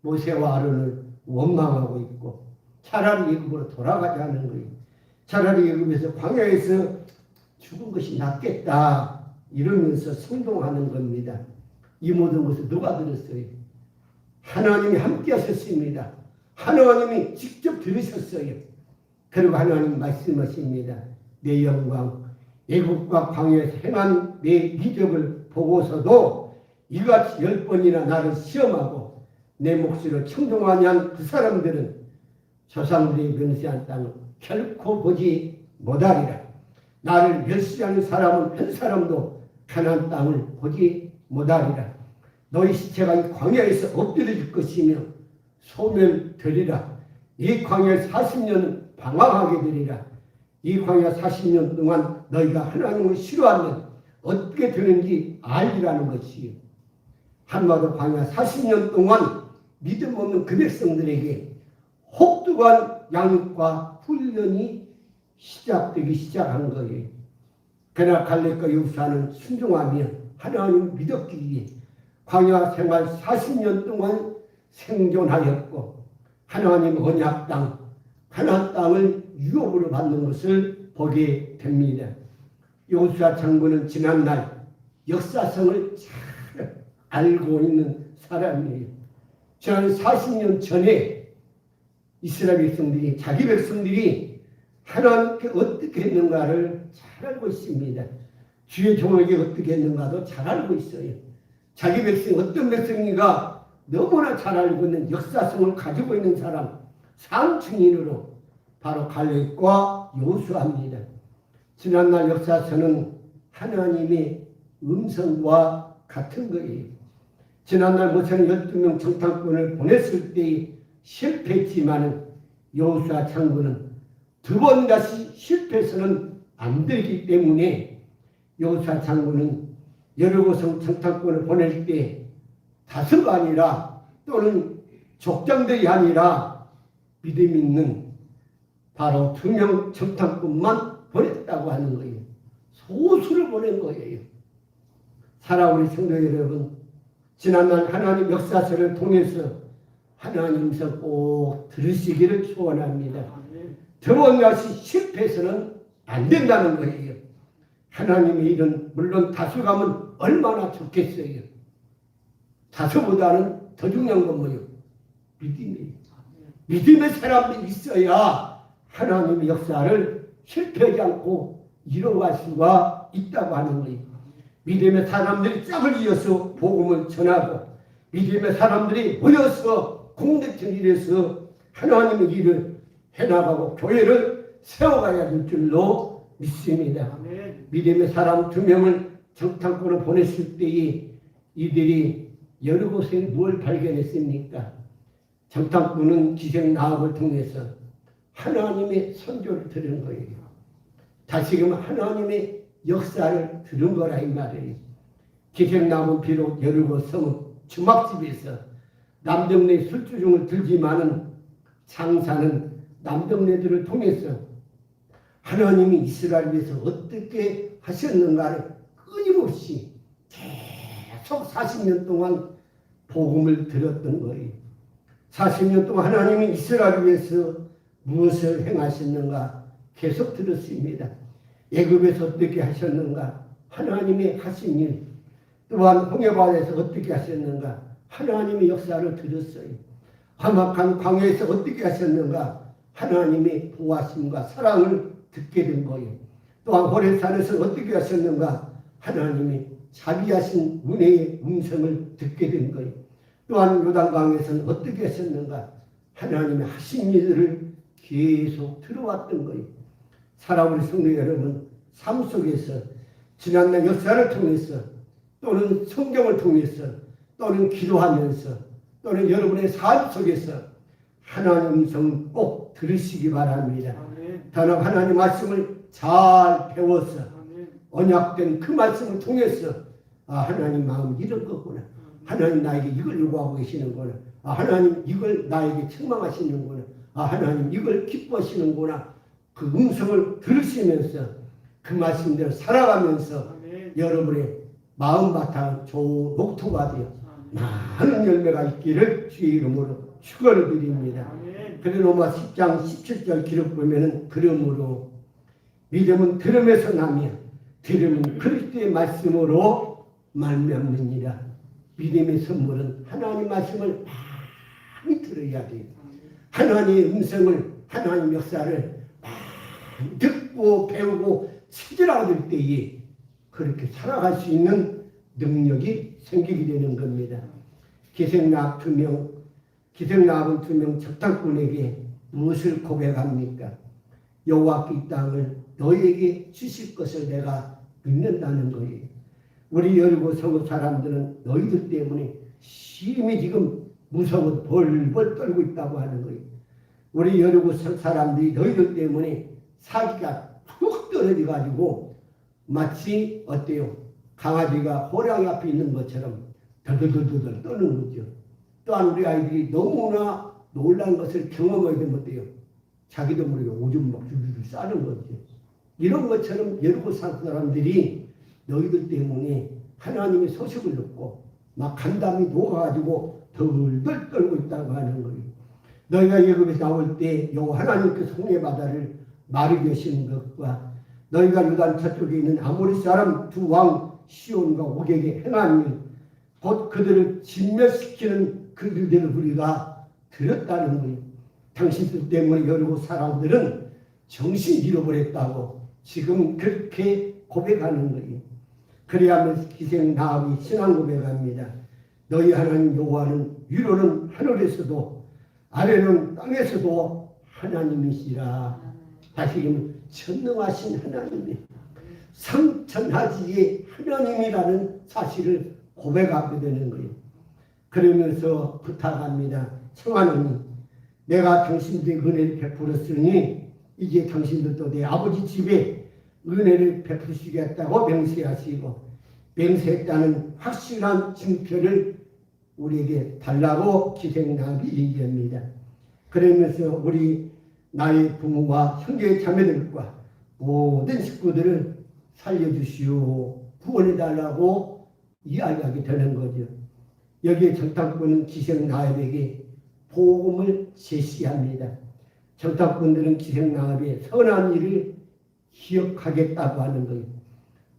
모세와 아론을 원망하고 있고 차라리 애굽으로 돌아가자는 거예요. 차라리 애굽에서 광야에서 죽은 것이 낫겠다 이러면서 선동하는 겁니다. 이 모든 것을 누가 들었어요? 하나님이 함께 하셨습니다. 하나님이 직접 들으셨어요. 그리고 하나님 말씀하십니다. 내 영광 애굽과 광야에서 행한 내 이적을 보고서도 이같이 10번이나 나를 시험하고 내 몫으로 청종하지 않은 그 사람들은 조상들이 맹세한 땅을 결코 보지 못하리라. 나를 멸시하는 사람은 한 사람도 가나안 땅을 보지 못하리라. 너희 시체가 이 광야에서 엎드려질 것이며 소멸되리라. 이 광야에 40년 방황하게 되리라. 이 광야 40년 동안 너희가 하나님을 싫어하면 어떻게 되는지 알리라는 것이요. 한마디로 광야 40년 동안 믿음 없는 그 백성들에게 혹독한 양육과 훈련이 시작되기 시작한 거예요. 그러나 갈렙과 여호수아는 순종하며 하나님을 믿었기에 광야 생활 40년 동안 생존하였고 하나님 언약 땅, 가나안 땅을 유업으로 받는 것을 보게 됩니다. 여호수아 장군은 지난날 역사성을 잘 알고 있는 사람이에요. 지난 40년 전에 이스라엘 백성들이 자기 백성들이 하나님께 어떻게 했는가를 잘 알고 있습니다. 주의 종에게 어떻게 했는가도 잘 알고 있어요. 자기 백성이 어떤 백성인가 너무나 잘 알고 있는 역사성을 가지고 있는 사람 상층인으로 바로 갈렙과 여호수아입니다. 지난날 역사서는 하나님의 음성과 같은 거예요. 지난날 모세는 12명 정탐꾼을 보냈을 때 실패했지만 여호수아 장군은 두 번 다시 실패해서는 안 되기 때문에 여호수아 장군은 여리고성 정탐꾼을 보낼 때 다수가 아니라 또는 족장들이 아니라 믿음 있는 바로 2명 정탐꾼만 보냈다고 하는 거예요. 소수를 보낸 거예요. 사랑하는 우리 성도 여러분, 지난날 하나님 역사서를 통해서 하나님 음성 꼭 들으시기를 소원합니다. 두 번 다시 실패해서는 안 된다는 거예요. 하나님의 일은 물론 다수가면 얼마나 좋겠어요. 다수보다는 더 중요한 건 뭐예요? 믿음이에요. 믿음의 사람들이 있어야 하나님의 역사를 실패하지 않고 이뤄갈 수가 있다고 하는 거예요. 믿음의 사람들이 짝을 이어서 복음을 전하고 믿음의 사람들이 모여서 공동체 일에서 하나님의 일을 해나가고 교회를 세워가야 될 줄로 믿습니다. 믿음의 사람 2명을 정탐꾼으로 보냈을 때에 이들이 여리고성에 무엇을 발견했습니까? 정탐꾼은 기생 나합을 통해서 하나님의 선조를 들은 거예요. 다시금 하나님의 역사를 들은 거라 이 말이에요. 기생 나합은 비록 여리고성은 주막집에서 남동네 술주중을 들지만은 장사는 남동네들을 통해서 하나님이 이스라엘을 위해서 어떻게 하셨는가를 끊임없이 계속 40년 동안 복음을 들었던 거예요. 40년 동안 하나님이 이스라엘을 위해서 무엇을 행하셨는가 계속 들었습니다. 애굽에서 어떻게 하셨는가 하나님의 하신 일, 또한 홍해바다에서 어떻게 하셨는가 하나님의 역사를 들었어요. 험악한 광야에서 어떻게 하셨는가 하나님의 보호하심과 사랑을 듣게 된 거예요. 또한 호렙산에서 어떻게 하셨는가 하나님의 자비하신 은혜의 음성을 듣게 된 거예요. 또한 요단강에서는 어떻게 하셨는가 하나님의 하신 일들을 계속 들어왔던 거예요. 사랑하는 성도 여러분, 삶 속에서 지난날 역사를 통해서 또는 성경을 통해서 또는 기도하면서 또는 여러분의 삶 속에서 하나님 음성을 꼭 들으시기 바랍니다. 단합 하나님 말씀을 잘 배워서 언약된 그 말씀을 통해서 하나님 마음이 이런 거구나. 하나님 나에게 이걸 요구하고 계시는구나. 하나님 이걸 나에게 책망하시는구나. 하나님 이걸 기뻐하시는구나. 그 음성을 들으시면서 그 말씀대로 살아가면서 여러분의 마음바탕 좋은 녹토가 되어 많은 열매가 있기를 주의 이름으로 축원을 드립니다. 그래서 로마 10장 17절 기록 보면은 그러므로 믿음은 들음에서 나며 들음은 그리스도의 말씀으로 말미암느니라. 믿음의 선물은 하나님 말씀을 많이 들어야 돼요. 하나님의 음성을 하나님 역사를 많이 듣고 배우고 체질하게 될 때에 그렇게 살아갈 수 있는 능력이 생기게 되는 겁니다. 기생나합 2명, 기생나합은 2명 적당꾼에게 무엇을 고백합니까? 여호와께 이 땅을 너에게 주실 것을 내가 믿는다는 거예요. 우리 여리고 성읍 사람들은 너희들 때문에 심히 지금 무서워 벌벌 떨고 있다고 하는 거예요. 우리 여리고 사람들이 너희들 때문에 사기가 툭 떨어져 가지고 마치 어때요? 강아지가 호랑이 앞에 있는 것처럼 덜덜덜덜 떠는 거죠. 또한 우리 아이들이 너무나 놀란 것을 경험하게 되면 어때요? 자기도 모르게 오줌 막 줄줄 싸는 거죠. 이런 것처럼 여리고 사람들이 너희들 때문에 하나님의 소식을 듣고 막 간담이 녹아가지고 덜덜 떨고 있다고 하는 거예요. 너희가 애굽에서 나올 때 여호와 하나님께서 홍해바다를 마르게 하신 것과 너희가 요단 저쪽에 있는 아모리 사람 2왕 시온과 오게게 행한 일, 곧 그들을 진멸시키는 그 일들을 우리가 들었다는 거예요. 당신들 때문에 여리고 사람들은 정신 잃어버렸다고 지금 그렇게 고백하는 거예요. 그래야만 기생 나합이 신앙 고백합니다. 너희 하나님 여호와는 위로는 하늘에서도 아래는 땅에서도 하나님이시라. 다시금 전능하신 하나님이 상천하지의 하나님이라는 사실을 고백하게 되는 거예요. 그러면서 부탁합니다. 청하노니 내가 당신들에게 은혜를 베풀었으니 이제 당신들도 내 아버지 집에 은혜를 베푸시겠다고 맹세하시고 맹세했다는 확실한 증표를 우리에게 달라고 기생나비 얘기합니다. 그러면서 우리 나의 부모와 형제 자매들과 모든 식구들을 살려주시오, 구원해달라고 이야기하게 되는 거죠. 여기에 정탐꾼은 기생나합에게 복음을 제시합니다. 정탐꾼들은 기생나합의 선한 일을 기억하겠다고 하는 거예요.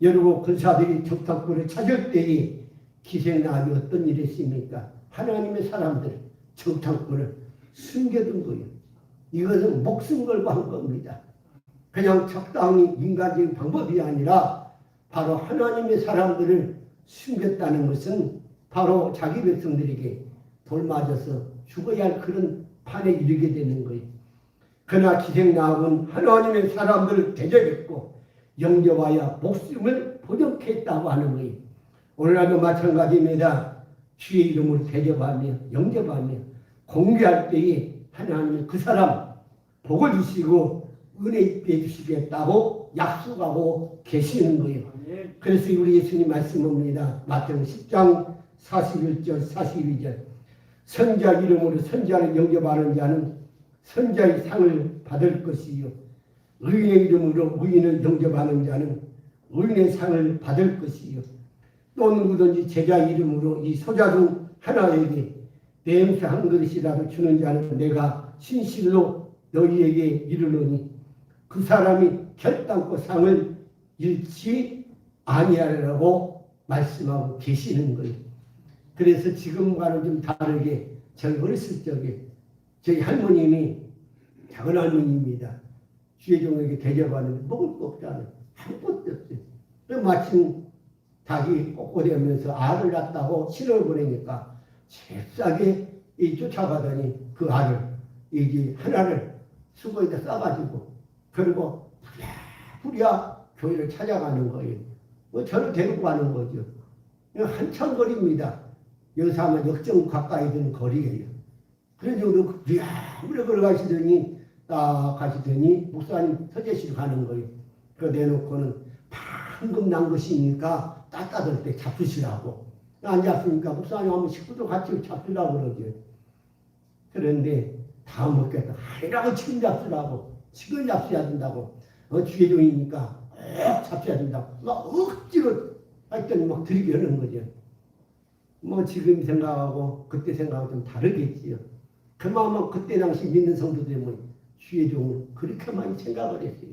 여러분, 군사들이 정탐꾼을 찾을 때에 기생나합이 어떤 일을 했습니까? 하나님의 사람들, 정탐꾼을 숨겨둔 거예요. 이것은 목숨 걸고 한 겁니다. 그냥 적당히 인간적인 방법이 아니라 바로 하나님의 사람들을 숨겼다는 것은 바로 자기 백성들에게 돌맞아서 죽어야 할 그런 판에 이르게 되는 거예요. 그러나 기생나합은 하나님의 사람들을 대접했고 영접하여 목숨을 보존케 했다고 하는 거예요. 오늘날도 마찬가지입니다. 주의 이름으로 대접하며 영접하며 공개할 때에 하나님은 그 사람 복을 주시고 은혜 입게 주시겠다고 약속하고 계시는 거예요. 그래서 우리 예수님 말씀합니다. 마태복음 10장 41절 42절 선자 이름으로 선자를 영접하는 자는 선자의 상을 받을 것이요 의인의 이름으로 의인을 영접하는 자는 의인의 상을 받을 것이요 또 누구든지 제자 이름으로 이 소자 중 하나에게 냄새 한 그릇이라도 주는 자는 내가 진실로 너희에게 이르노니 그 사람이 결단코 상을 잃지 아니하리라고 말씀하고 계시는 거예요. 그래서 지금과는 좀 다르게 저희 어렸을 적에 저희 할머님이 작은 할머니입니다. 주의 종에게 대접하는데 먹을 거 없잖아요. 아무것도 없어요. 마침 닭이 꼬꼬대면서 알을 낳았다고 신호를 보내니까 잽싸게 쫓아가더니 그 알을 이제 하나를 수거에다 싸가지고 그리고 부랴부랴 교회를 찾아가는 거예요. 뭐 저를 데리고 가는 거죠. 한참 거리입니다. 여기서 아마 역정 가까이 드는 거리예요. 그래서 부랴부랴 걸어가시더니 딱 가시더니 목사님 서재시로 가는 거예요. 그거 내놓고는 방금 난 것이니까 따뜻할 때 잡수시라고. 안 잡수니까 목사님 한번 식구들 같이 잡수라고 그러죠. 그런데 다음 먹겠다. 아니라고 지금 잡수라고. 지금 잡수야 된다고. 주의 종이니까 잡수야 된다고. 막 억지로 했더니 막 들이게 하는 거죠. 뭐 지금 생각하고 그때 생각하고 좀 다르겠지요. 그만큼 그때 당시 믿는 성도들은 주의 종을 그렇게 많이 생각을 했어요.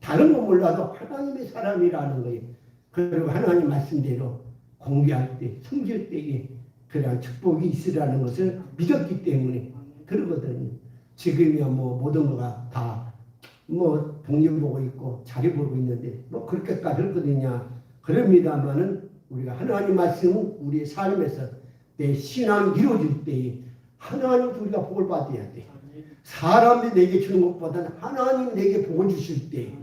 다른 건 몰라도 하나님의 사람이라는 거예요. 그리고 하나님 말씀대로 공개할 때, 섬길 때에 그러한 축복이 있으라는 것을 믿었기 때문에 그러거든요. 지금이야 뭐 모든 거가 다 뭐 동료 보고 있고 자리 보고 있는데 뭐 그렇게까지 그러거든요. 그럽니다마는 우리가 하나님 말씀은 우리의 삶에서 내 신앙이 이루어질 때에 하나님도 우리가 복을 받아야 돼. 사람이 내게 주는 것보다는 하나님이 내게 복을 주실 때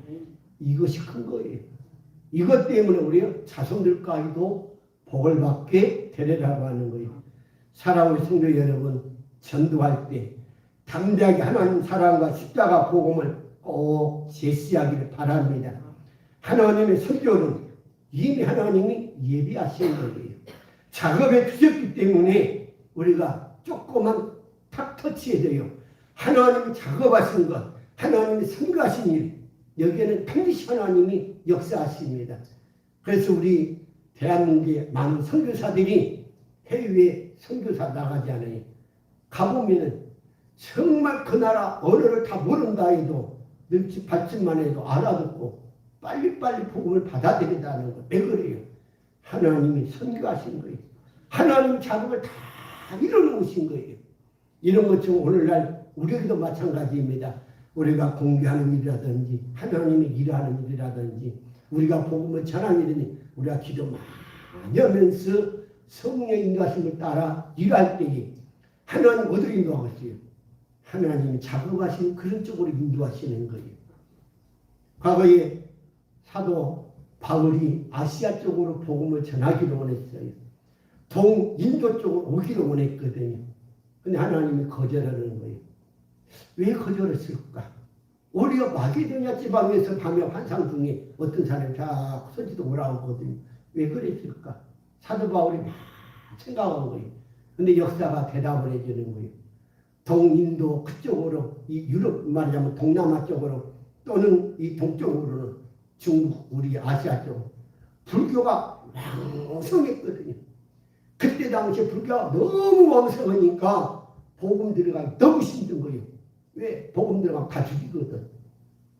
이것이 큰 거예요. 이것 때문에 우리가 자손들까지도 복을 받게 되리라고 하는 거예요. 사랑하는 성도 여러분, 전도할 때 담대하게 하나님 사랑과 십자가 복음을 꼭 제시하기를 바랍니다. 하나님의 선교는 이미 하나님이 예비하신 거예요. 작업에 주셨기 때문에 우리가 조금만 탁 터치해야 돼요. 하나님이 작업하신 것, 하나님이 선교하신 일, 여기에는 반드시 하나님이 역사하십니다. 그래서 우리 대한민국의 많은 선교사들이 해외에 선교사 나가지 않아요. 가보면은 정말 그 나라 언어를 다 모른다 해도 눈치 받지만 해도 알아듣고 빨리빨리 복음을 받아들인다는 거. 왜 그래요? 하나님이 선교하신 거예요. 하나님 작업을 다 이뤄놓으신 거예요. 이런 것처럼 오늘날 우리에게도 마찬가지입니다. 우리가 공개하는 일이라든지 하나님이 일하는 일이라든지 우리가 복음을 전하는 일이니 우리가 기도 많이 하면서 성령의 인도하심을 따라 일할 때에 하나님 어디로 인도하겠어요? 하나님이 작업하시는 그런 쪽으로 인도하시는 거예요. 과거에 사도 바울이 아시아 쪽으로 복음을 전하기로 원했어요. 동인도 쪽으로 오기를 원했거든요. 근데 하나님이 거절하는 거예요. 왜 거절했을까? 오히려 마게도냐 지방에서 밤에 환상 중에 어떤 사람이 자꾸 선지도 올라오거든요. 왜 그랬을까? 사도 바울이 막 생각한 거예요. 근데 역사가 대답을 해주는 거예요. 동인도 그쪽으로, 이 유럽 말하자면 동남아 쪽으로 또는 이 동쪽으로는 중국, 우리 아시아 쪽 불교가 왕성했거든요. 그때 당시에 불교가 너무 왕성하니까 복음 들어가기 너무 힘든 거예요. 왜? 복음 들어가면 다 죽이거든.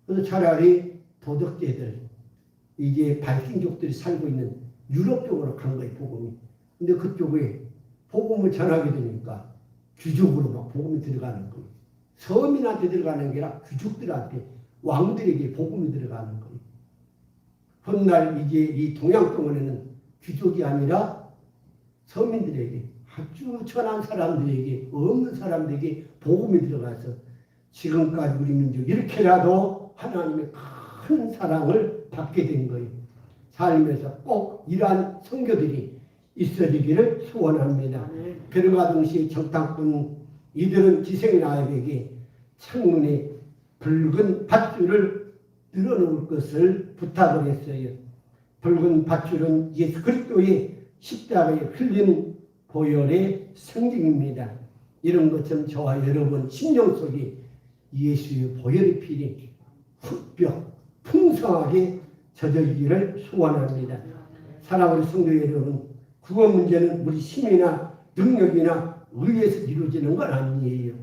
그래서 차라리 도덕계들, 이게 발신족들이 살고 있는 유럽 쪽으로 간 거예요, 복음이. 근데 그쪽에 복음을 전하게 되니까 귀족으로 막 복음이 들어가는 거예요. 서민한테 들어가는 게 아니라 귀족들한테, 왕들에게 복음이 들어가는 거예요. 훗날 이제 이 동양병원에는 귀족이 아니라 서민들에게, 아주 천한 사람들에게, 없는 사람들에게 복음이 들어가서 지금까지 우리 민족 이렇게라도 하나님의 큰 사랑을 받게 된 거예요. 삶에서 꼭 이러한 선교들이 있어지기를 소원합니다. 그러과 동시에 정탐꾼 이들은 기생나에게 창문에 붉은 밧줄을 늘어놓을 것을 부탁을 했어요. 붉은 밧줄은 예수 그리스도의 십자가에 흘린 보혈의 상징입니다. 이런 것처럼 저와 여러분 심령 속에 예수의 보혈의 피를 흑벽 풍성하게 젖어지기를 소원합니다. 사랑하는 성도 여러분, 구원 문제는 우리 힘이나 능력이나 의에서 이루어지는 건 아니에요.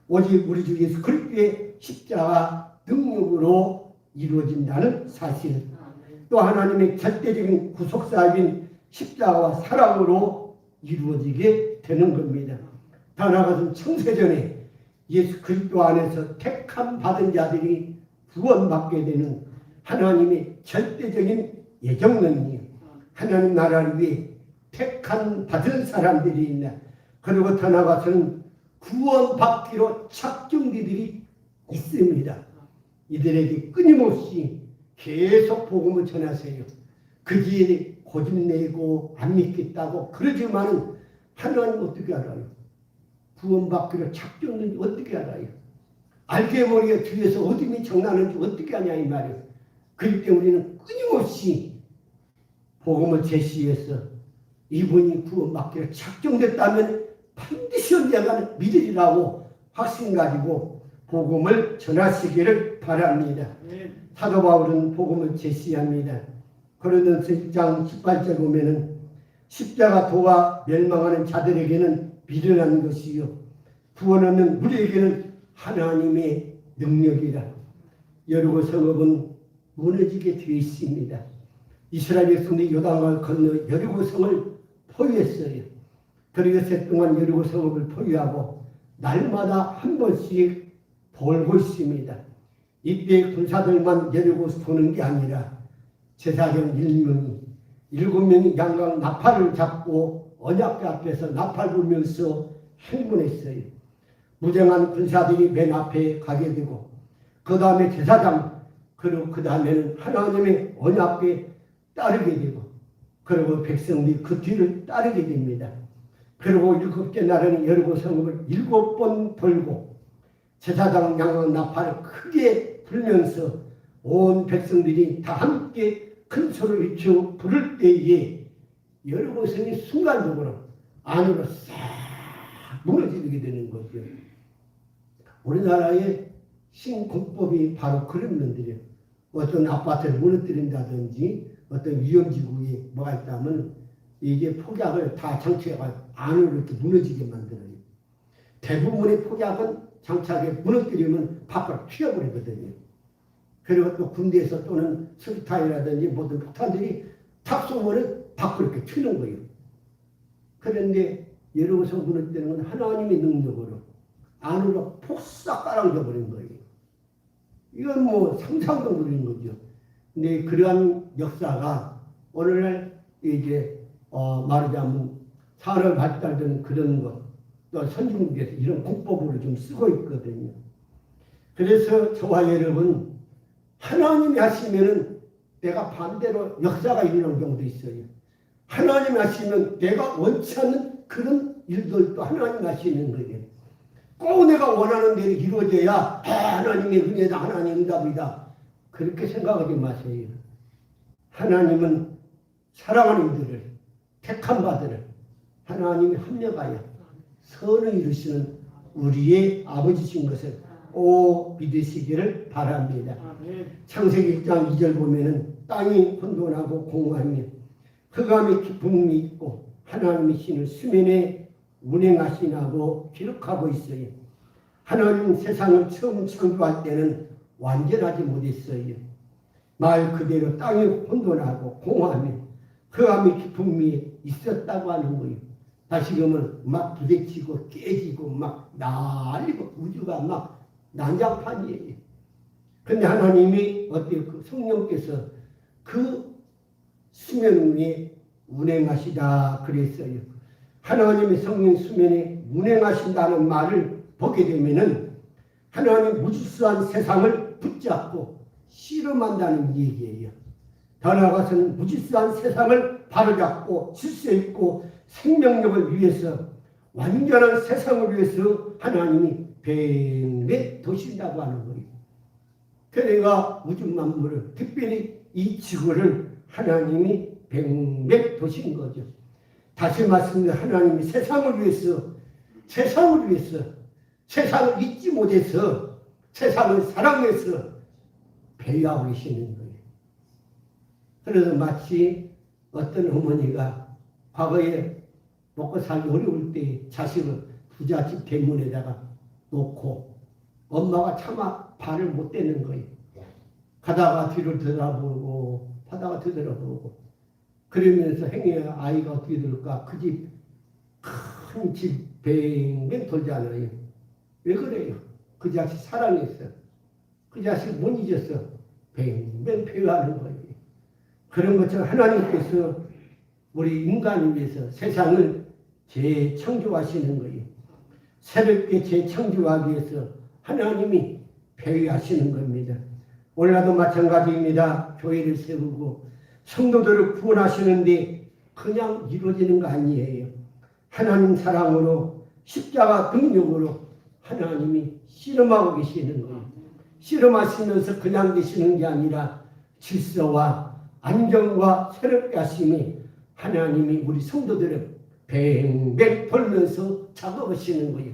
오직 우리 주 예수 그리스도의 십자가 능력으로 이루어진다는 사실, 또 하나님의 절대적인 구속사역인 십자가와 사랑으로 이루어지게 되는 겁니다. 다 나아가서 창세전에 예수 그리스도 안에서 택함 받은 자들이 구원받게 되는 하나님의 절대적인 예정론이에요. 하나님 나라를 위해 택한 받은 사람들이 있나. 그리고 더 나아가서는 구원받기로 착정들이 있습니다. 이들에게 끊임없이 계속 복음을 전하세요. 그들이 고집내고 안 믿겠다고 그러지만은 하나님 어떻게 알아요? 구원받기로 착정는지 어떻게 알아요? 알게 모르게 뒤에서 어둠이 정나는지 어떻게 하냐 이 말이에요. 그렇기 때문에 우리는 끊임없이 복음을 제시해서 이분이 구원받기로 작정됐다면 반드시 언젠가는 믿으리라고 확신 가지고 복음을 전하시기를 바랍니다. 사도 바울은 복음을 제시합니다. 고린도서 1장 18절 보면은 십자가 도와 멸망하는 자들에게는 미련한 것이요 구원 없는 우리에게는 하나님의 능력이라. 여리고 성읍은 무너지게 되어 있습니다. 이스라엘 백성들이 요단강을 건너 여리고 성을 포위했어요. 그리고 새 동안 여리고 성읍을 포위하고 날마다 한 번씩 돌고 있습니다. 이때 군사들만 여리고 도는 게 아니라 제사장 7명이 양강 나팔을 잡고 언약궤 앞에서 나팔 불면서 행군했어요. 무장한 군사들이 맨 앞에 가게 되고 그 다음에 제사장, 그리고 그 다음에는 하나님의 언약궤에 따르게 되고 그리고 백성들이 그 뒤를 따르게 됩니다. 그리고 7째 날에는 여리고 성읍을 7번 돌고 제사장 양강 나팔을 크게 불면서 온 백성들이 다 함께 큰 소리를 외쳐 부를 때에 여리고 성이 순간적으로 안으로 싹 무너지게 되는 거죠. 우리나라의 신공법이 바로 그런 면들이에요. 어떤 아파트를 무너뜨린다든지 어떤 위험지구에 뭐가 있다면 이게 폭약을 다 장치해가 안으로 이렇게 무너지게 만들어요. 대부분의 폭약은 장착에 무너뜨리면 밖으로 튀어버리거든요. 그리고 또 군대에서 또는 수류탄이라든지 모든 폭탄들이 탁 쏘면 밖으로 이렇게 튀는 거예요. 그런데 여리고서 무너뜨리는 건 하나님의 능력으로 안으로 폭삭 깔아져 버린 거예요. 이건 뭐 상상도 모르는 거죠. 근데 그러한 역사가 오늘날 이제 말하자면 산업 발달되는 그런 것, 또 선진국에서 이런 공법으로 좀 쓰고 있거든요. 그래서 저와 여러분 하나님이 하시면은 내가 반대로 역사가 일어나는 경우도 있어요. 하나님 하시면 내가 원치 않는 그런 일들도 하나님 하시는 거예요. 꼭 내가 원하는 대로 이루어져야 하나님의 은혜다, 하나님의 응답이다. 그렇게 생각하지 마세요. 하나님은 사랑하는 이들을, 택한 바들을 하나님이 합력하여 선을 이루시는 우리의 아버지신 것을 믿으시기를 바랍니다. 창세기 1장 2절 보면은 땅이 혼돈하고 공허하며 흑암의 기쁨이 있고 하나님의 신을 수면에 운행하시나고 기록하고 있어요. 하나님은 세상을 처음 창조할 때는 완전하지 못했어요. 말 그대로 땅이 혼돈하고 공허하며 흑암의 기쁨이 있었다고 하는 거예요. 다시금은 막 부딪히고 깨지고 막 난리고 우주가 막 난장판이에요. 근데 하나님이 어때요? 그 성령께서 그 수면 위에 운행하시다 그랬어요. 하나님의 성령 수면에 운행하신다는 말을 보게 되면은 하나님 무질서한 세상을 붙잡고 실험한다는 얘기예요. 더 나아가서는 무질서한 세상을 바로잡고 질서 있고 생명력을 위해서 완전한 세상을 위해서 하나님이 뱅뱅 도신다고 하는 거예요. 그래가 우주 만물을 특별히 이 지구를 하나님이 뱅뱅 도신 거죠. 다시 말씀드려 하나님이 세상을 위해서 세상을 잊지 못해서 세상을 사랑해서 배회하고 계시는 거예요. 그래서 마치 어떤 어머니가 과거에 먹고 살기 어려울 때 자식을 부잣집 대문에다가 놓고 엄마가 차마 발을 못 떼는 거예요. 가다가 뒤를 들어보고 하다가 뒤돌아보고 그러면서 행여 아이가 어떻게 될까 그 집 큰 집 뱅뱅 돌잖아요. 왜 그래요? 그 자식 사랑했어. 그 자식 못 잊었어. 뱅뱅 배회하는 거예요. 그런 것처럼 하나님께서 우리 인간을 위해서 세상을 재창조하시는 거예요. 새롭게 재창조하기 위해서 하나님이 배회하시는 겁니다. 오늘날도 마찬가지입니다. 교회를 세우고 성도들을 구원하시는데 그냥 이루어지는 거 아니에요. 하나님 사랑으로 십자가 능력으로 하나님이 실험하고 계시는 거예요. 실험하시면서 그냥 계시는 게 아니라 질서와 안정과 새롭게 하심이 하나님이 우리 성도들을 뱅뱅 돌면서 작업하시는 거예요.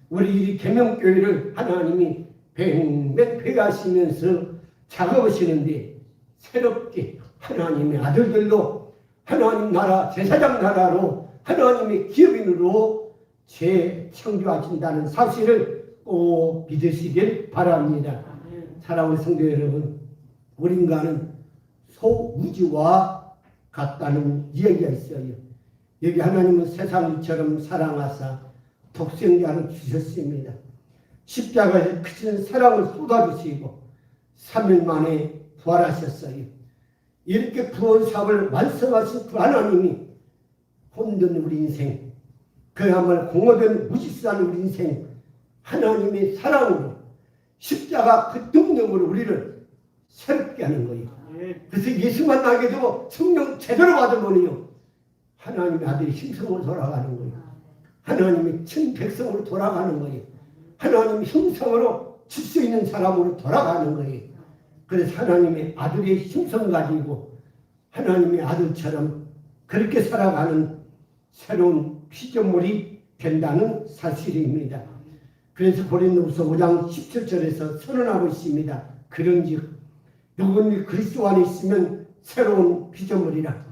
우리 이 계명교회를 하나님이 뱅뱅 배하시면서 작업하시는데 새롭게 하나님의 아들들로 하나님 나라 제사장 나라로 하나님의 기업인으로 재창조하신다는 사실을 꼭 믿으시길 바랍니다. 사랑하는 성도 여러분, 우리 인간은 소우주와 같다는 이야기가 있어요. 여기 하나님은 세상처럼 사랑하사 독생자를 주셨습니다. 십자가에 크신 사랑을 쏟아주시고 3일 만에 부활하셨어요. 이렇게 구원 사업을 완성하신 그 하나님이 혼돈 우리 인생, 그야말로 공허된 무질서한 우리 인생, 하나님의 사랑으로 십자가 그 능력으로 우리를 새롭게 하는 거예요. 그래서 예수만 나게 되고 성령 제대로 받으면요 하나님의 아들이 힘성으로 돌아가는 거예요. 하나님의 친 백성으로 돌아가는 거예요. 하나님의 형상으로 질서 있는 사람으로 돌아가는 거예요. 그래서 하나님의 아들의 힘성 가지고 하나님의 아들처럼 그렇게 살아가는 새로운 피조물이 된다는 사실입니다. 그래서 고린도후서 5장 17절에서 선언하고 있습니다. 그런즉 누구든지 그리스도 안에 있으면 새로운 피조물이라.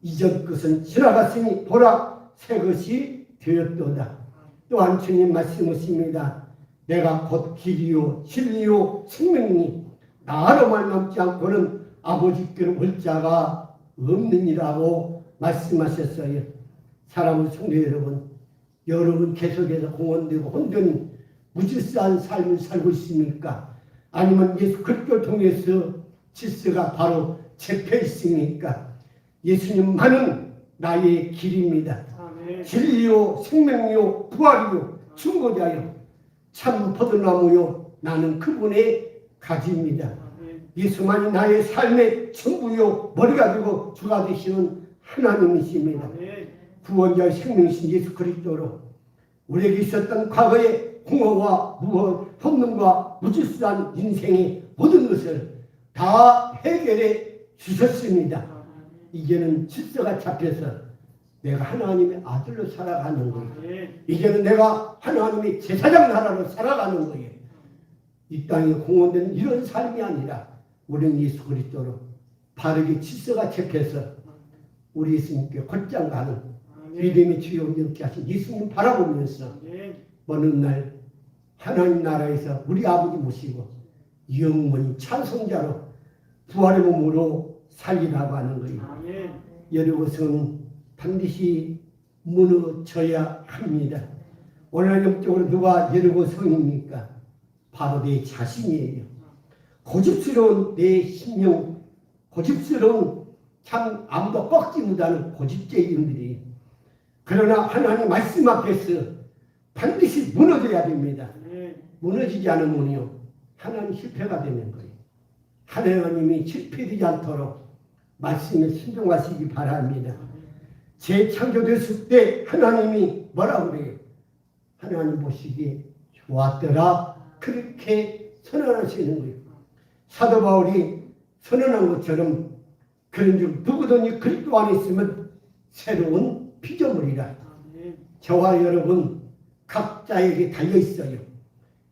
이전 것은 지나갔으니 보라 새 것이 되었도다. 또한 주님 말씀하십니다. 내가 곧 길이요 진리요 생명이니 나로 말미암지 않고는 아버지께로 올 자가 없느니라고 말씀하셨어요. 사랑하는 성도 여러분 계속해서 공헌되고 혼돈이 무질서한 삶을 살고 있습니까? 아니면 예수 그리스도를 통해서 질서가 바로 잡혀 있습니까? 예수님만은 나의 길입니다. 아멘. 진리요 생명이요 부활이요 중보자요 참 포도나무요 나는 그분의 가지입니다. 예수만이 나의 삶의 전부요 머리가 되고 주가 되시는 하나님이십니다. 구원자 생명신 예수 그리스도로 우리에게 있었던 과거의 공허와 무엇, 혼돈과 무질서한 인생의 모든 것을 다 해결해 주셨습니다. 이제는 질서가 잡혀서 내가 하나님의 아들로 살아가는 거예요. 이제는 내가 하나님의 제사장 나라로 살아가는 거예요. 이 땅에 공헌된 이런 삶이 아니라 우리는 예수 그리스도로 바르게 질서가 잡혀서 우리 예수님께 곧장 가는 믿음의 주요 영케 하신 예수님 바라보면서 어느 날 하나님 나라에서 우리 아버지 모시고 영원히 찬송자로 부활의 몸으로 살리라고 하는 거예요. 여러분은 반드시 무너져야 합니다. 오늘 영적으로 누가 여러분 성입니까? 바로 내 자신이에요. 고집스러운 내 심령, 고집스러운 참 아무도 꺾지 못하는 고집쟁이들이 그러나 하나님 말씀 앞에서 반드시 무너져야 됩니다. 무너지지 않으면요 하나님 실패가 되는 거예요. 하나님이 실패되지 않도록 말씀에 순종하시기 바랍니다. 재창조됐을 때 하나님이 뭐라고 그래요? 하나님 보시기에 좋았더라 그렇게 선언하시는 거예요. 사도 바울이 선언한 것처럼 그런 줄 누구든지 그리스도 안에 있으면 새로운 피조물이라. 저와 여러분 각자에게 달려있어요.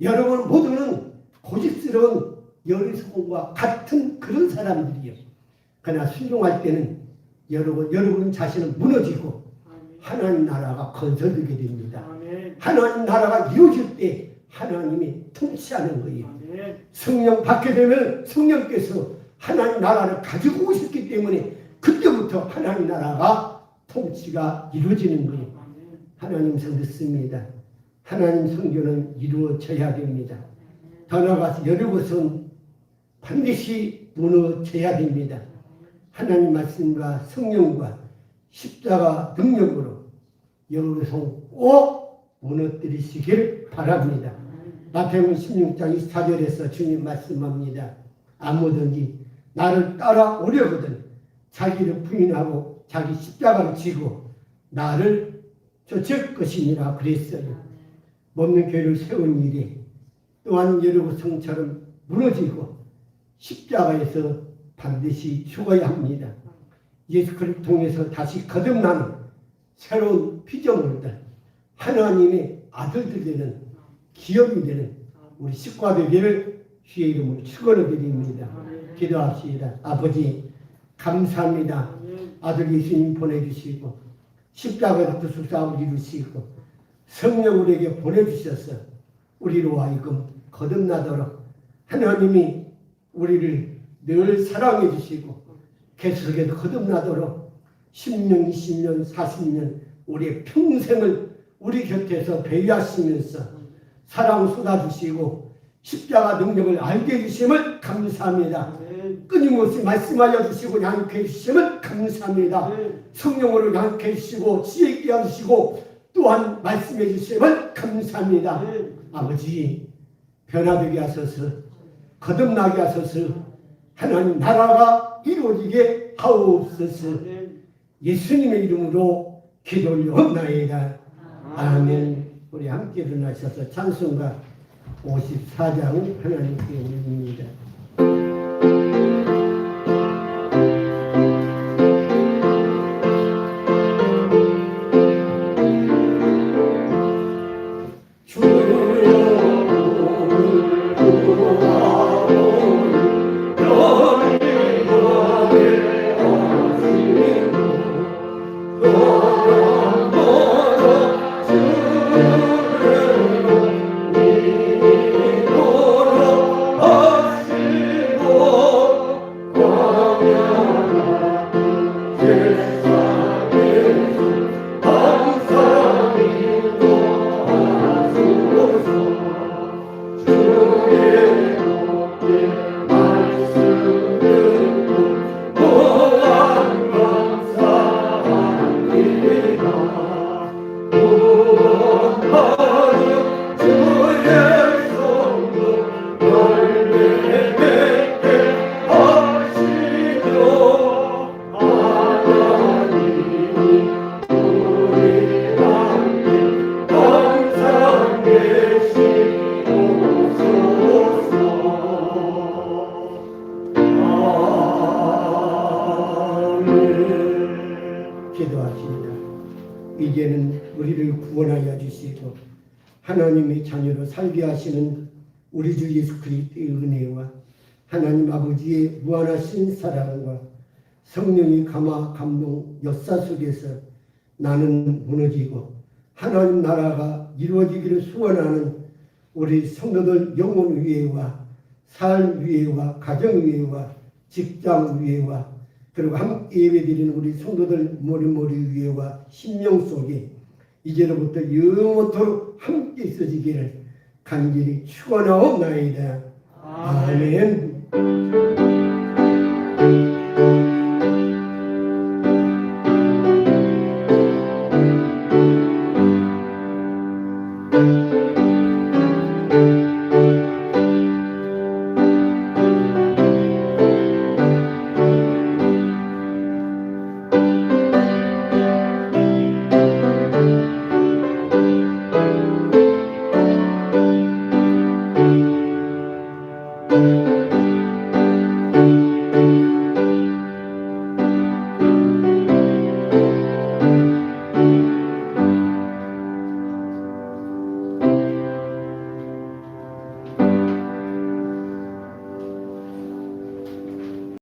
여러분 모두는 고집스러운 여리송과 같은 그런 사람들이에요. 그러나 순종할 때는 여러분 자신은 무너지고 하나님 나라가 건설되게 됩니다. 하나님 나라가 이루어질 때 하나님이 통치하는 거예요. 성령 받게 되면 성령께서 하나님 나라를 가지고 오셨기 때문에 그때부터 하나님 나라가 통치가 이루어지는 거예요. 하나님 성 듣습니다. 하나님 성교는 이루어져야 됩니다. 더 나아가서 여러분은 반드시 무너져야 됩니다. 하나님 말씀과 성령과 십자가 능력으로 여러분 꼭 무너뜨리시길 바랍니다. 마태복음 16장 24절에서 주님 말씀합니다. 아무든지 나를 따라오려거든 자기를 부인하고 자기 십자가를 지고 나를 쫓을 것이니라 그랬어요. 먹는 교회를 세운 일이 또한 여러분 성처럼 무너지고 십자가에서 반드시 죽어야 합니다. 예수 그리스도 통해서 다시 거듭나는 새로운 피조물들, 하나님의 아들들 되는 기업이 되는 우리 식구가 되기를 주의 이름으로 축원을 드립니다. 기도합시다. 아버지 감사합니다. 아들 예수님 보내주시고 십자가에서 수사함을 이루시고 성령 우리에게 보내주셔서 우리로 하여금 거듭나도록 하나님이 우리를 늘 사랑해 주시고 계속해서 거듭나도록 10년, 20년, 40년 우리의 평생을 우리 곁에서 배회하시면서 사랑 쏟아주시고 십자가 능력을 알게 해주심을 감사합니다. 끊임없이 말씀하여 주시고 양육해 주심을 감사합니다. 성령으로 양육해 주시고 지혜 있게 하시고 또한 말씀해 주심을 감사합니다. 아버지 변화되게 하소서, 거듭나게 하소서, 하나님 나라가 이루어지게 하옵소서. 예수님의 이름으로 기도 올려옵나이다. 아멘. 우리 함께 일어나셔서 찬송가 54장 하나님께 올립니다. 주를 믿음으로 이제는 우리를 구원하여 주시고 하나님의 자녀로 살게 하시는 우리 주 예수 그리스도의 은혜와 하나님 아버지의 무한하신 사랑과 성령의 감화 감동 역사 속에서 나는 무너지고 하나님 나라가 이루어지기를 소원하는 우리 성도들 영혼 위에와 삶 위에와 가정 위에와 직장 위에와 그리고 함께 예배드리는 우리 성도들 머리머리 위에와 심령 속에 이제로부터 영원토록 함께 있어지기를 간절히 축원하옵나이다. 아멘. 아멘.